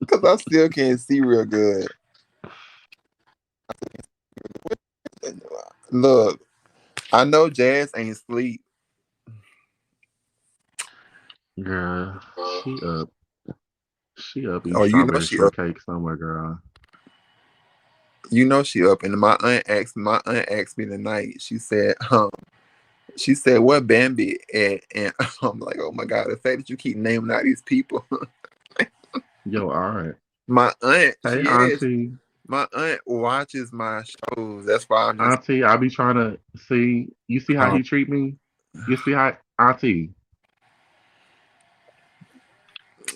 because I still can't see real good. Look, I know Jazz ain't sleep. Girl, she up. She up eating Or strawberry shortcake somewhere, girl. she up. And my aunt asked me tonight. She said, "Where Bambi at?" And I'm like, "Oh my god, the fact that you keep naming out these people." Yo, all right. my aunt, Hey, she is. Auntie. My aunt watches my shows. That's why I'm just. Auntie, I be trying to see. You see how Um, he treat me? You see how, Auntie,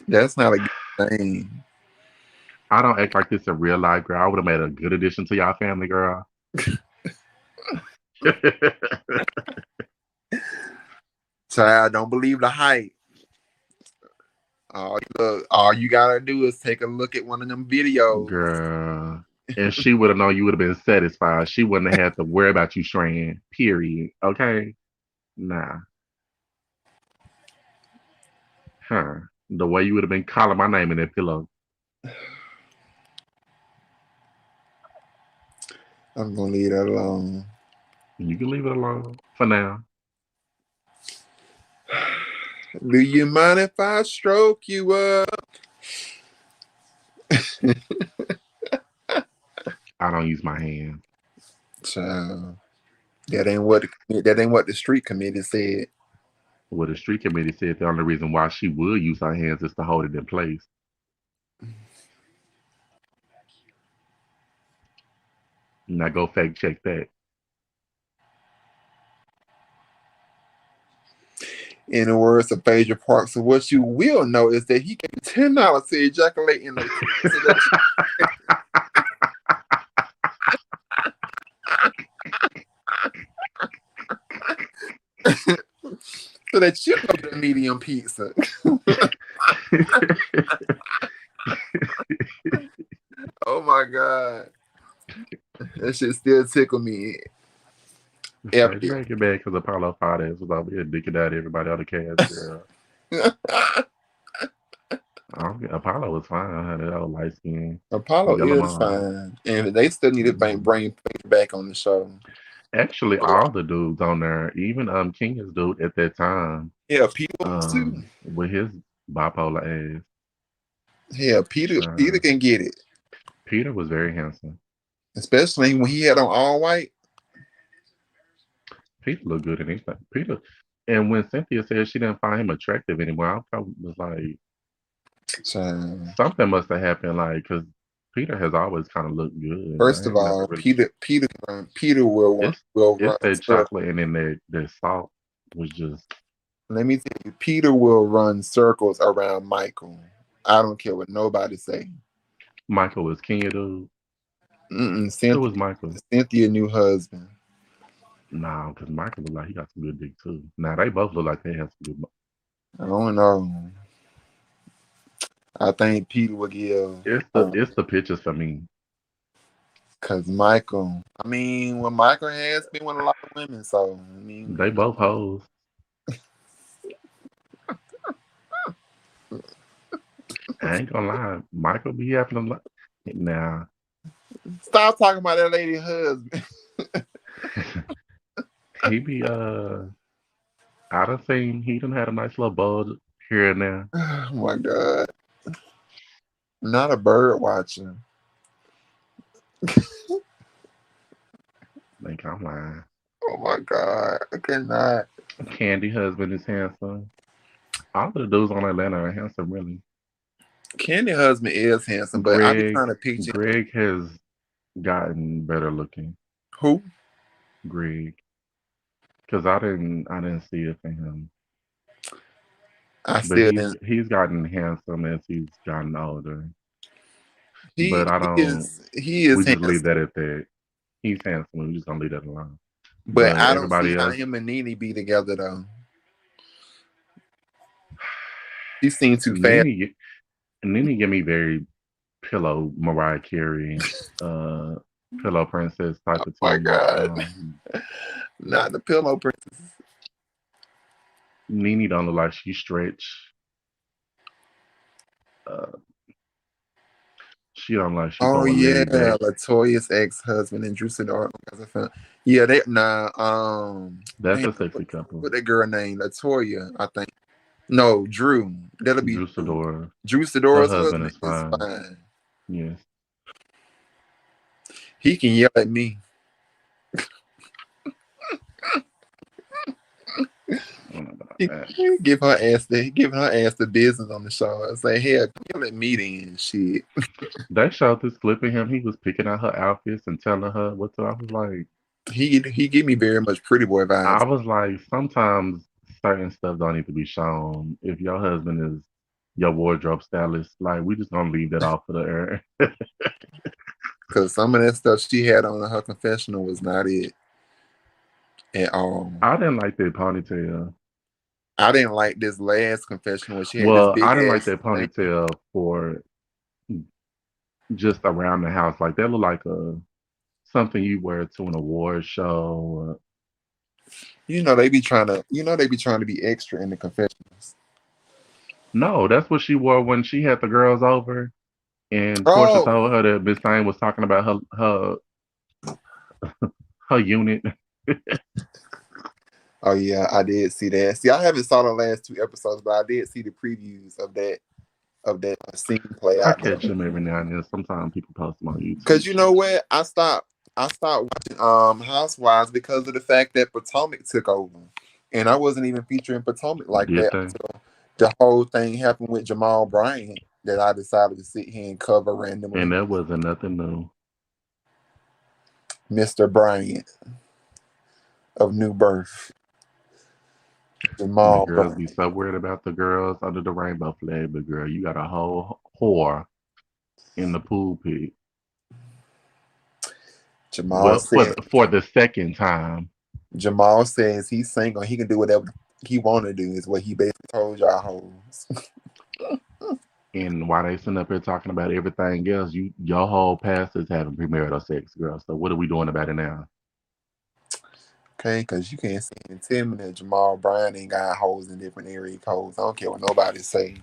that's not a good thing. I don't act like this in real life, girl. I would have made a good addition to y'all family, girl. Child, don't believe the hype. All you gotta do is take a look at one of them videos. Girl. And she would have known you would have been satisfied. She wouldn't have had to worry about you straying, period. Okay? Nah. Huh. The way you would have been calling my name in that pillow. I'm gonna leave that alone. You can leave it alone for now. Do you mind if I stroke you up? I don't use my hand. Child, that ain't what the street committee said. Well, the street committee said the only reason why she would use her hands is to hold it in place. Now go fact check that. In the words of Phaedra Parks, so what you will know is that he gave $10 to ejaculate in the so that so that you go get a medium pizza. Oh my god, that shit still tickle me. So you Epic. ain't get mad because Apollo 5 ass was over here dicking out everybody on the cast, girl. Apollo was fine. I had that old light skin, Apollo yellow is mom. fine, and they still need to Hmm. bring back on the show. Actually, all the dudes on there, even Kenya's dude at that time, Yeah, Peter was too. with his bipolar ass. Yeah, Peter Sure. can get it, Peter was very handsome. especially when he had on all white. Peter looked good in anything. Peter, and when Cynthia said she didn't find him attractive anymore, I was like, Child. something must have happened, like, because Peter has always kind of looked good. I First of ain't never all, really. Peter It's will run it's that circles. chocolate and then that salt was just. Let me tell you, Peter will run circles around Michael. I don't care what nobody say. Michael was Kenya dude. Mm-mm, Who was Michael? Cynthia new husband. Nah, because Michael look like he got some good dick too. Now they both look like they have some good. I don't know. I think Peter will give It's the pictures for me. because Michael. I mean, well, Michael has been with a lot of women, so I They mean, both hoes. I ain't gonna lie. Michael be having a lot. Now stop talking about that lady husband. he be I done seen he done had a nice little bulge here and there. Oh my god, not a bird watcher. Think I'm lying. Oh my god, I cannot. Candy husband is handsome. All of the dudes on Atlanta are handsome, really. Candy husband is handsome, but I be Greg, trying to picture Greg has gotten better looking. who. Greg, because I didn't see it for him. I But still didn't. he's gotten handsome as he's gotten older. He But I don't. he We is just leave handsome, that at that. He's handsome. We're just gonna leave that alone. but But I don't see everybody how else, him and Nene be together though. He seemed too fast. Nene, Nene give me very pillow Mariah Carey, uh, pillow princess type of My tea. God, not the pillow princess. Nene don't look like she stretch. Uh, she don't look like she Oh throw a yeah, leg back. Latoya's ex-husband and Drew Sidor. Yeah, they nah. That's Damn, a sexy couple. what that girl named Latoya? I think. No, Drew. That'll be Drew Drew. Sidora, Drew her Sidor's husband husband is is fine. fine. Yes, He can yell at me. I don't know about He that. giving her ass the business on the show. I say, hell, yell at me then. Shit. They showed this clip of him. He was picking out her outfits and telling her what to. He give me very much pretty boy I vibes. was like, sometimes certain stuff don't need to be shown. If your husband is your wardrobe stylist, like we just gonna leave that off of the air. Cause some of that stuff she had on her confessional was not it at all. I didn't like that ponytail. I didn't like this last confessional where she had this Well, big I didn't like ass that thing. ponytail for just around the house. Like that looked like a something you wear to an award show. They be trying to be extra in the confessionals. No, that's what she wore when she had the girls over, and Portia Oh, told her that Miss Thane was talking about her unit. oh yeah, I did see that. See, I haven't saw the last two episodes, but I did see the previews of that scene play I out there. catch them every now and then. Sometimes people post them on Cause YouTube. you know what? I stopped watching Housewives because of the fact that Potomac took over. And I wasn't even featuring Potomac like Did that they? until the whole thing happened with Jamal Bryant that I decided to sit here and cover And randomly. that wasn't nothing new. Mr. Bryant of New Birth. And the Jamal girls be Bryant. so worried about the girls under the rainbow flag, but girl, you got a whole whore in the pool pit. Jamal Well, for said the second time. Jamal says he's single, he can do whatever he wanna do, is what he basically told y'all hoes. And while they sitting up here talking about everything else, your whole past is having premarital sex, girl. So what are we doing about it now? Okay, because you can't say and tell me that Jamal Bryant ain't got hoes in different area codes. I don't care what nobody say.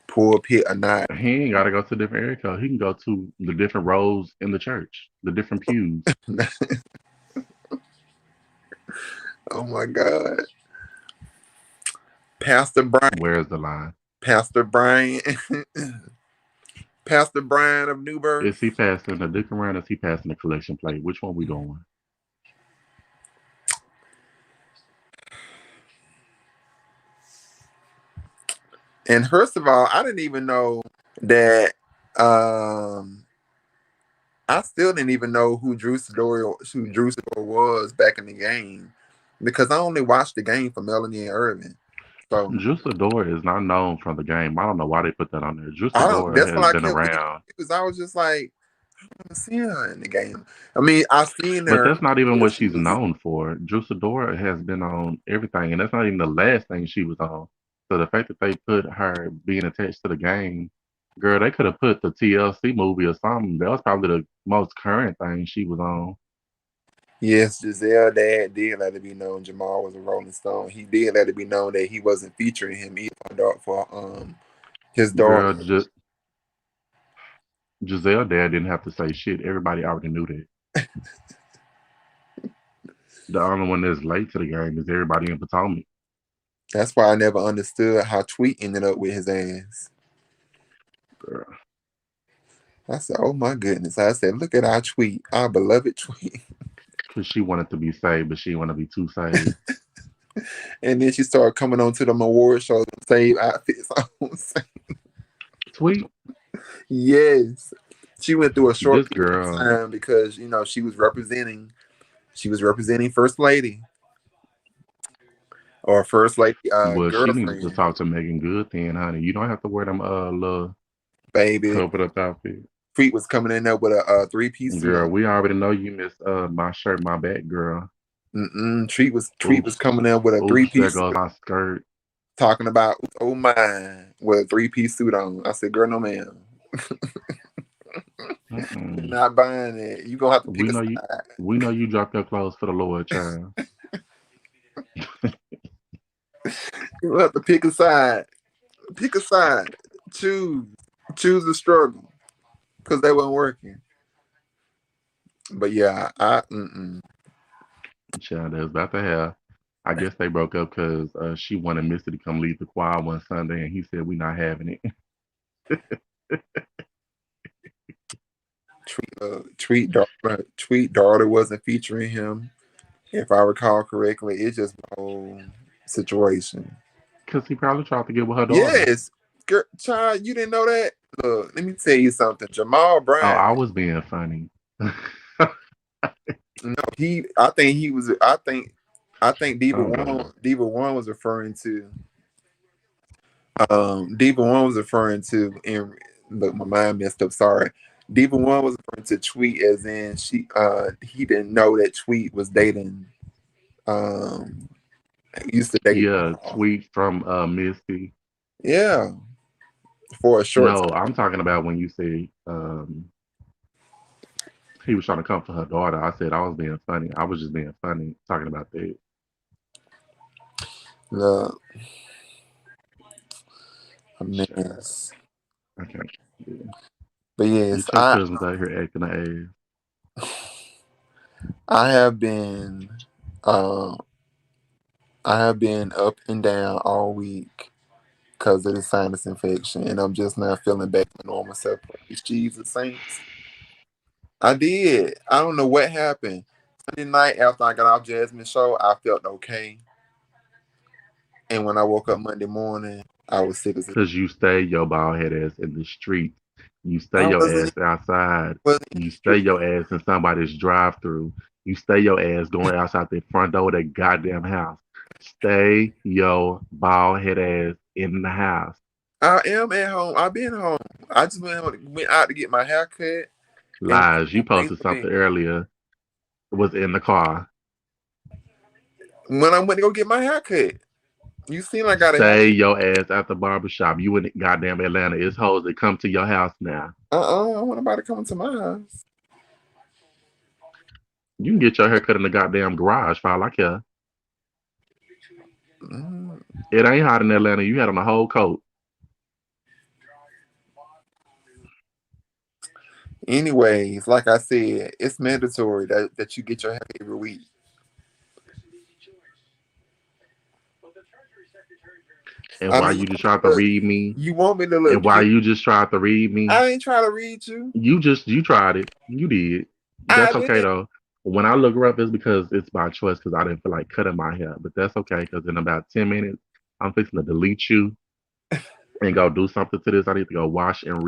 pulpit or not. He ain't gotta go to a different area code. He can go to the different rows in the church, the different pews. Oh my God. Pastor Brian, Where's the line? Pastor Brian, Pastor Brian of New Is Birth. he passing the dick around? Or is he passing the collection plate? Which one we going? And first of all, I didn't even know that. Um, I still didn't even know who Drew Sidor was back in the game because I only watched the game for Melanie and Irvin. So Juice is not known from the game. I don't know why they put that on there. Juice I don't. That's has why I been kept getting around. confused. I was just like, I haven't seen her in the game. I mean, I seen But her that's not even where what she she's was. known for. Juice has been on everything, and that's not even the last thing she was on. So the fact that they put her being attached to the game, girl, they could have put the TLC movie or something. That was probably the most current thing she was on. Yes, Giselle dad did let it be known Jamal was a Rolling Stone. He did let it be known that he wasn't featuring him either for his Girl, daughter. Giselle dad didn't have to say shit. Everybody already knew that. The only one that's late to the game is everybody in Potomac. That's why I never understood how Tweet ended up with his ass. Girl, I said, "Oh my goodness!" I said, "Look at our Tweet, our beloved Tweet." because she wanted to be saved, but she didn't want to be too saved. And then she started coming on to them award shows and save outfits. Tweet, Yes, she went through a short this period of girl, time because she was representing First Lady or First Lady well, she needed to girlfriend, talk to Megan Good then, honey. You don't have to wear them little baby. covered up outfit. Tweet was coming in there with a three-piece suit on. Girl, we already know you missed my shirt, my back, girl. Treat was Oops. coming in with a Oops, there three-piece goes suit, my skirt. talking about oh my with a three-piece suit on. I said, "Girl, no ma'am, you're Mm-mm. not buying it. You gonna have to We pick a know you side. we know you drop your clothes for the Lord, child. You gonna have to pick a side. Pick a side. Choose. Choose the struggle because they weren't working." But yeah, Child, that's about to have. I guess they broke up because she wanted Missy to come lead the choir one Sunday, and he said we not having it. Tweet daughter wasn't featuring him. If I recall correctly, it's just the whole situation. Because he probably tried to get with her daughter. Yes, girl, child, you didn't know that. Look, let me tell you something. Jamal Oh, Bryant. I was being funny. No, I think he was. I think Diva Oh One. God. Diva One was referring to. Diva One was referring to. And look, my mind messed up. Sorry. Diva One was referring to Tweet as in she. He didn't know that Tweet was dating. Um, used to date Yeah, Jamal. tweet from Missy. Yeah, for a short No, time. I'm talking about when you say he was trying to come for her daughter. I said I was being funny. I was just being funny talking about that. Look, a Child, mess. I can't. Yeah. But yes, Get your I cousins out here acting the ass. I have been uh, I have been up and down all week because of the sinus infection, and I'm just not feeling back to normal self. Praise Jesus, saints. I did. I don't know what happened. Sunday night after I got off Jasmine's show, I felt okay, and when I woke up Monday morning, I was sick as. Cause you stay your bald head ass in the street. You stay I your wasn't ass outside. wasn't in You the stay street. your ass in somebody's drive through. You stay your ass going outside the front door of that goddamn house. Stay your bald head ass in the house. I am at home. I've been home. I just went out to get my hair cut and Lies. You things posted for me. something earlier. Was in the car. When I went to go get my hair cut, you seen I got a Stay haircut. your ass at the barbershop. You in goddamn Atlanta. It's hoes that come to your house now. I don't want nobody coming to my house. You can get your hair cut in the goddamn garage, file like care. Mm, It ain't hot in Atlanta. You had on a whole coat. Anyways, like I said, it's mandatory that you get your hair every week. And I why mean, you just tried to read me? you want me to And look why cute. you just tried to read me? I ain't trying to read you. You tried it. You did. I That's okay didn't. though. When I look rough, it's because it's by choice because I didn't feel like cutting my hair. But that's okay because in about 10 minutes, I'm fixing to delete you and go do something to this. I need to go wash and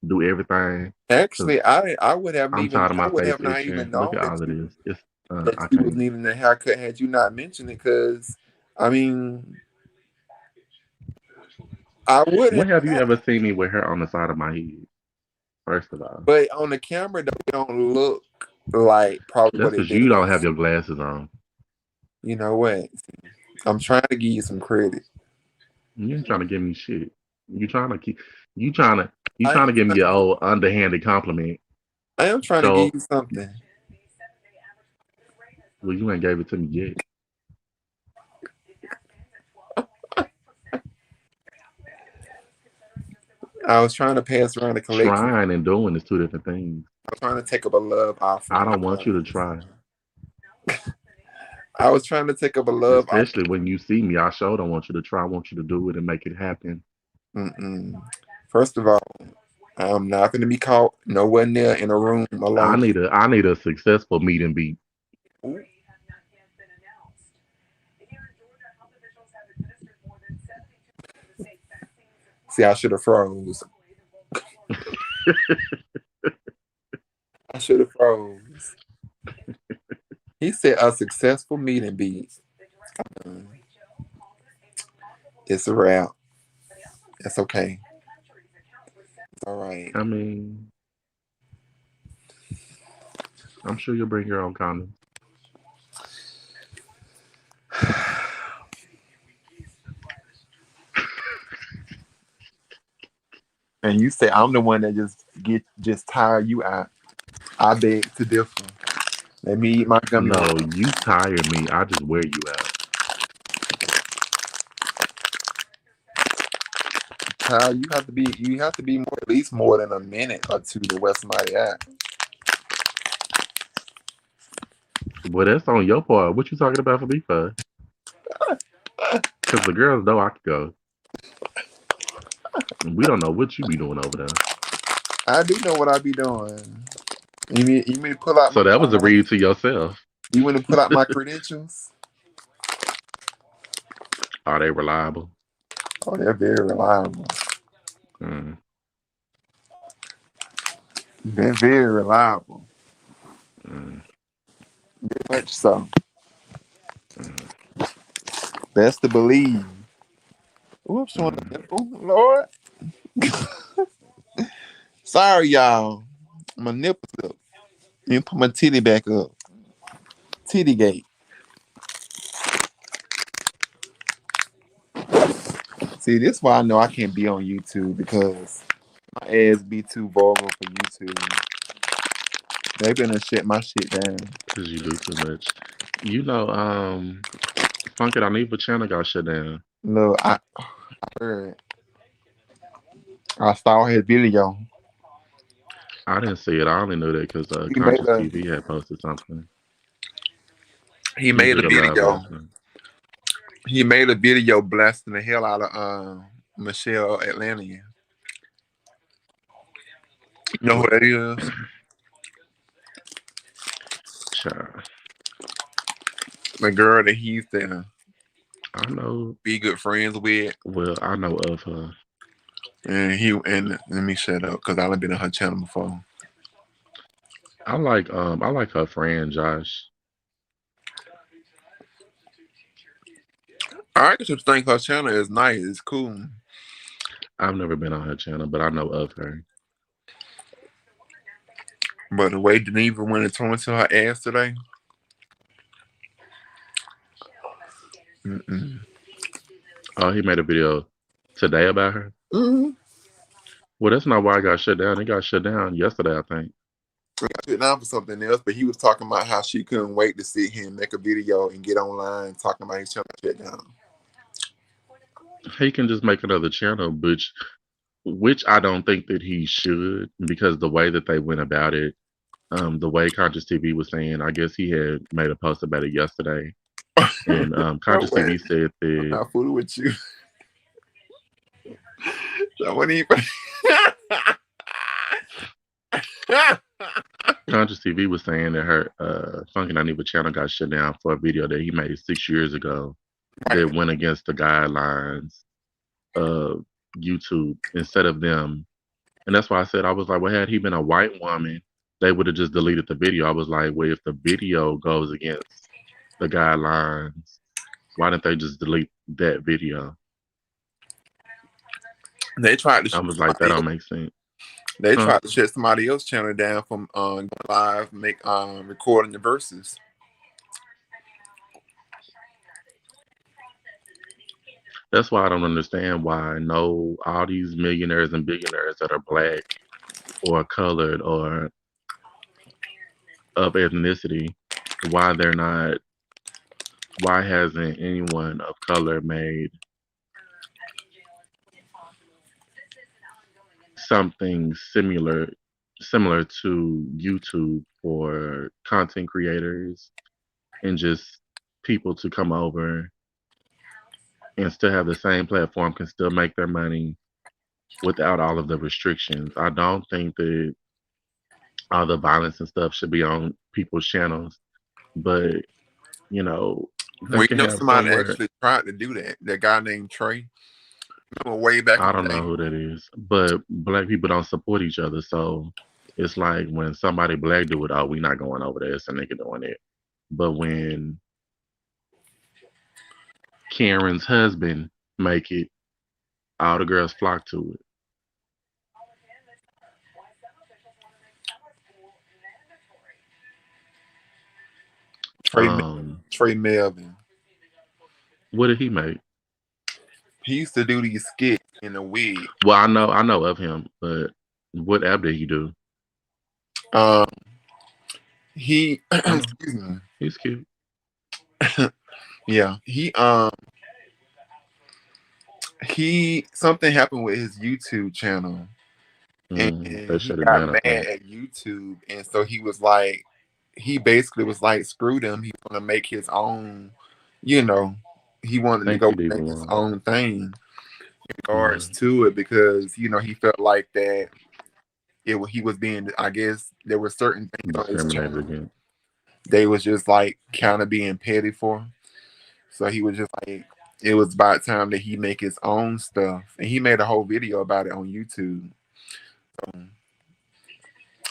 do everything because Actually, I would haven't I'm even tired of I my would face have not itching. even Look known at all of this. It's that I you was can't. needing a haircut had you not mentioned it. Because I mean, I would have When have you got ever it, seen me with hair on the side of my head? First of all, but on the camera, though, it don't look like probably that's what it because you don't have does. your glasses on. You know what? I'm trying to give you some credit. You ain't trying to give me shit. You trying to keep. You trying to. You I trying to am give me trying your to, old underhanded compliment. I am trying to give So, you something. well, you ain't gave it to me yet. I was trying to pass around the collection. Trying and doing is two different things. I was trying to take up a love I offering. don't want you to try, I was trying to take up a love especially when you see me. I sure don't want you to try. I want you to do it and make it happen. offering. First of all, I'm not going to be caught nowhere near in a room alone. I need a successful meet and beat. Ooh, see, I should have froze. I should have froze. He said a successful meeting beat. Mm, it's a wrap. It's okay. It's all right. I mean, I'm sure you'll bring your own condoms. And you say I'm the one that just tire you out. I beg to differ. Let me eat my gummy No, worm. you tire me. I just wear you out. Tire, you have to be more at least more than a minute or two to wear somebody out. Well, that's on your part. What you talking about for me for? Because the girls know I could go. We don't know what you be doing over there. I do know what I be doing. You mean to pull out So that was a my read to yourself. you want to pull out my credentials? Are they reliable? Oh, they're very reliable. Mm, They're very reliable. mm, Very much so. mm, Best to believe. Ooh, I'm showing mm. a nipple, Lord. Sorry, y'all. My nipples up. Let me put my titty back up. Titty gate. See, this is why I know I can't be on YouTube because my ass be too vulgar for YouTube. They gonna shut my shit down. Because you do too much. You know, Funky Aniva channel got shut down. Look, I heard. I saw his video. I didn't see it. I only knew that because He made Conscious a TV had posted something. he He made a did a live video. last night. He made a video blasting the hell out of Michelle Atlantean. You know who What? that is? Child. The girl that he used to I know. be good friends with. Well, I know of her. And let me shut up because I've been on her channel before. I like her friend Josh. I just think her channel is nice. It's cool. I've never been on her channel, but I know of her. But the way Geneva went and tore into her ass today, mm-mm. Oh, he made a video today about her. Mm-hmm. Well, that's not why I got shut down. It got shut down yesterday, I think. I got it down for something else, but he was talking about how she couldn't wait to see him make a video and get online talking about his channel shut down. He can just make another channel, but which I don't think that he should because the way that they went about it, the way Conscious TV was saying, I guess he had made a post about it yesterday, and Bro, Conscious what? TV said I'm that not fooling with you. That wasn't even. Conscious TV was saying that her Funky Dineva channel got shut down for a video that he made 6 years ago that Right. went against the guidelines of YouTube instead of them. And that's why I said I was like, well, had he been a white woman, they would have just deleted the video. I was like, well, if the video goes against the guidelines, why didn't they just delete that video? They tried to I shut was like, that somebody don't else. make sense. They Huh? tried to shut somebody else channel down from going live, make recording the verses. That's why I don't understand why no all these millionaires and billionaires that are black or colored or of ethnicity, why they're not why hasn't anyone of color made something similar to YouTube for content creators and just people to come over and still have the same platform can still make their money without all of the restrictions. I don't think that all the violence and stuff should be on people's channels, but you know, they Well, can you know, have somebody somewhere. actually tried to do that. That guy named Trey. Remember way back in I the don't day. know who that is, but black people don't support each other, so it's like when somebody black do it, oh, we not going over there, it's a nigga doing it. But when Karen's husband make it, all the girls flock to it. Trey Trey Melvin. What did he make? He used to do these skits in a wig. Well, I know of him, but what app did he do? Um, he I know excuse me. he's cute. Yeah, he something happened with his YouTube channel, and They he shut it got down, I mad think. at YouTube, and so he was like, he basically was like, screw them. He's gonna make his own. You know, he wanted to Think go he did make his belong. own thing in regards Mm, to it because he felt like that he was being. I guess there were certain things on his discriminated channel against. they was just like kind of being petty for. So he was just like, it was about time that he make his own stuff, and he made a whole video about it on YouTube. So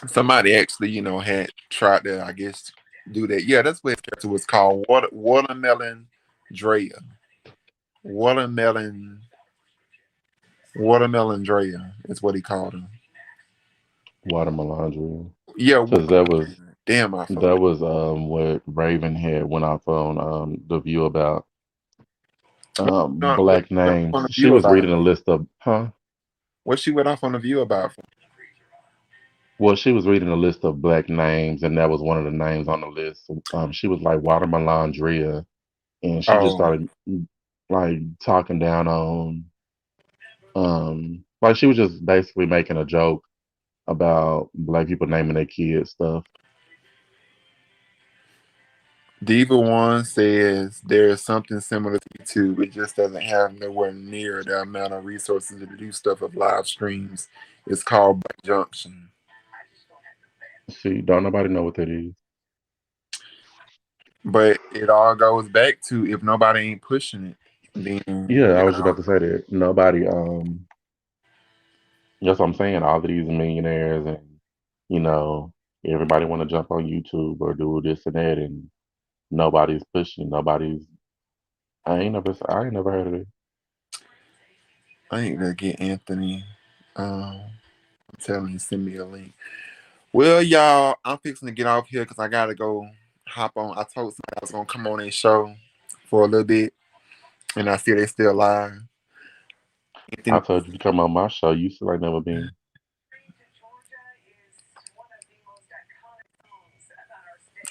somebody actually, had tried to, I guess, do that. Yeah, that's what his character was called. Watermelon Drea. Watermelon Watermelon Drea is what he called him. Watermelon. Yeah, Because damn, I that forgot. was what Raven had went off on the view about What black she went off on names. the She view was about? reading a list of huh? What she went off on the view about? Well, she was reading a list of black names, and that was one of the names on the list. She was like Watermelon, and she just Oh, started like talking down on like she was just basically making a joke about black people naming their kids stuff. Diva One says there is something similar to YouTube. It just doesn't have nowhere near the amount of resources to do stuff of live streams. It's called Black Junction. See, don't nobody know what that is. But it all goes back to if nobody ain't pushing it, then Yeah, I was just about to say that nobody. That's what I'm saying. All of these millionaires and you know everybody want to jump on YouTube or do this and that, and nobody's pushing. Nobody's. I ain't never heard of it. I ain't gonna get Anthony. I'm telling you, send me a link. Well, y'all, I'm fixing to get off here because I gotta go hop on. I told somebody I was gonna come on and show for a little bit, and I see they still live. I Anthony, told you to come on my show. You still ain't never been.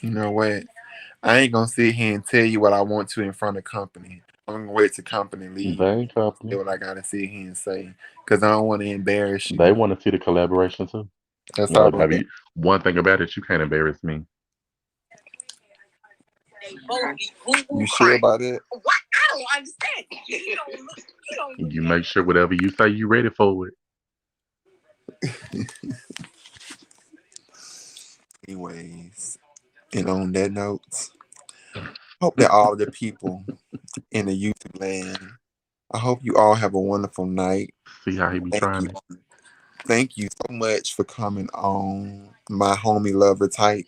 you know what? I ain't gonna sit here and tell you what I want to in front of company. I'm gonna wait till company leave. They ain't Say company. what I gotta sit here and say, cause I don't want to embarrass They you. want to see the collaboration too. That's Like, all. baby, one thing about it, you can't embarrass me. You sure about that? You make sure whatever you say, you ready for it. Anyways, and on that note, hope that all the people in the YouTube land, I hope you all have a wonderful night. See how he be Thank trying you. it. Thank you so much for coming on my homie lover type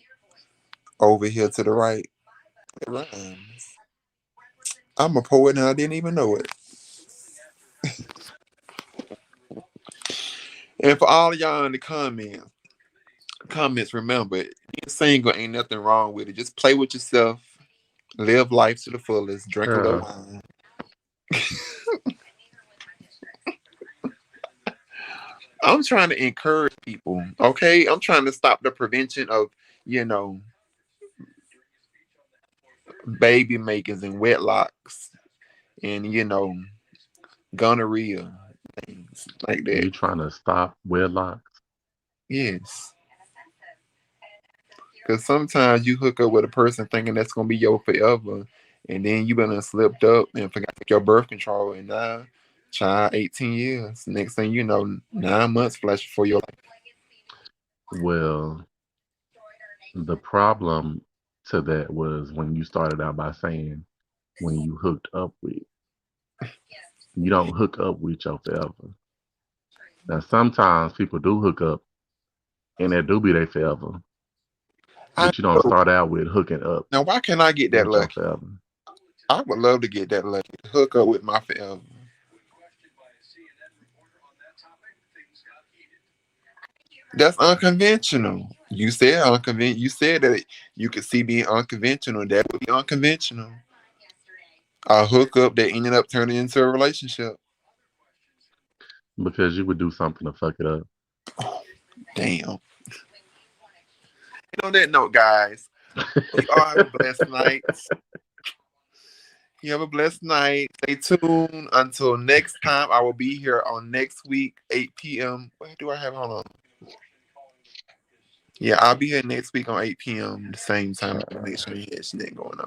over here to the right. It rhymes. I'm a poet and I didn't even know it. And for all of y'all in the comments, remember, being single ain't nothing wrong with it. Just play with yourself, live life to the fullest, drink a little Yeah. wine. I'm trying to encourage people, okay? I'm trying to stop the prevention of, you know, baby makers and wetlocks and, gonorrhea, things like that. You trying to stop wedlocks? Yes. Because sometimes you hook up with a person thinking that's going to be your forever, and then you been slipped up and forgot to take your birth control, and now, child, 18 years. Next thing you know, 9 months flash before your life. Well, the problem to that was when you started out by saying when you hooked up with. You don't hook up with your forever. Now, sometimes people do hook up and that do be their forever, I but you don't know. start out with hooking up Now, why can't I get that with your lucky? forever. I would love to get that lucky. Hook up with my forever. That's unconventional. You said unconventional. You said that you could see being unconventional. That would be unconventional. A hookup that ended up turning into a relationship. Because you would do something to fuck it up. Oh, damn. And on that note, guys, you all have a blessed night. You have a blessed night. Stay tuned until next time. I will be here on next week, 8 p.m. Where do I have? Hold on. Yeah, I'll be here next week on 8 p.m. the same time. Make sure he has shit going on.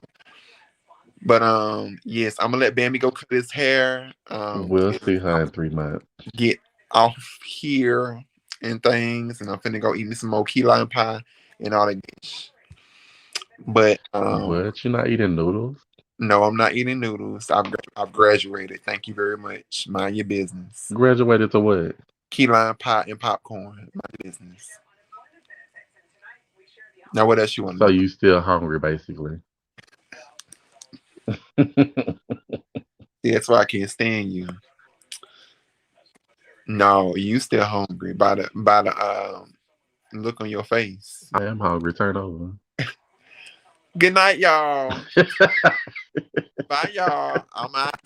But yes, I'm gonna let Bambi go cut his hair. We'll And see her I'm in 3 months. get off here and things, and I'm finna go eat me some more key lime pie and all that. Good But What? You're not eating noodles? no, I'm not eating noodles. I've graduated. Thank you very much. Mind your business. Graduated to what? Key lime pie and popcorn. Mind your business. Now, what else you want to So know? you still hungry, basically. See, that's why I can't stand you. No, you still hungry by the look on your face. I am hungry. Turn over. Good night, y'all. Bye, y'all. I'm out.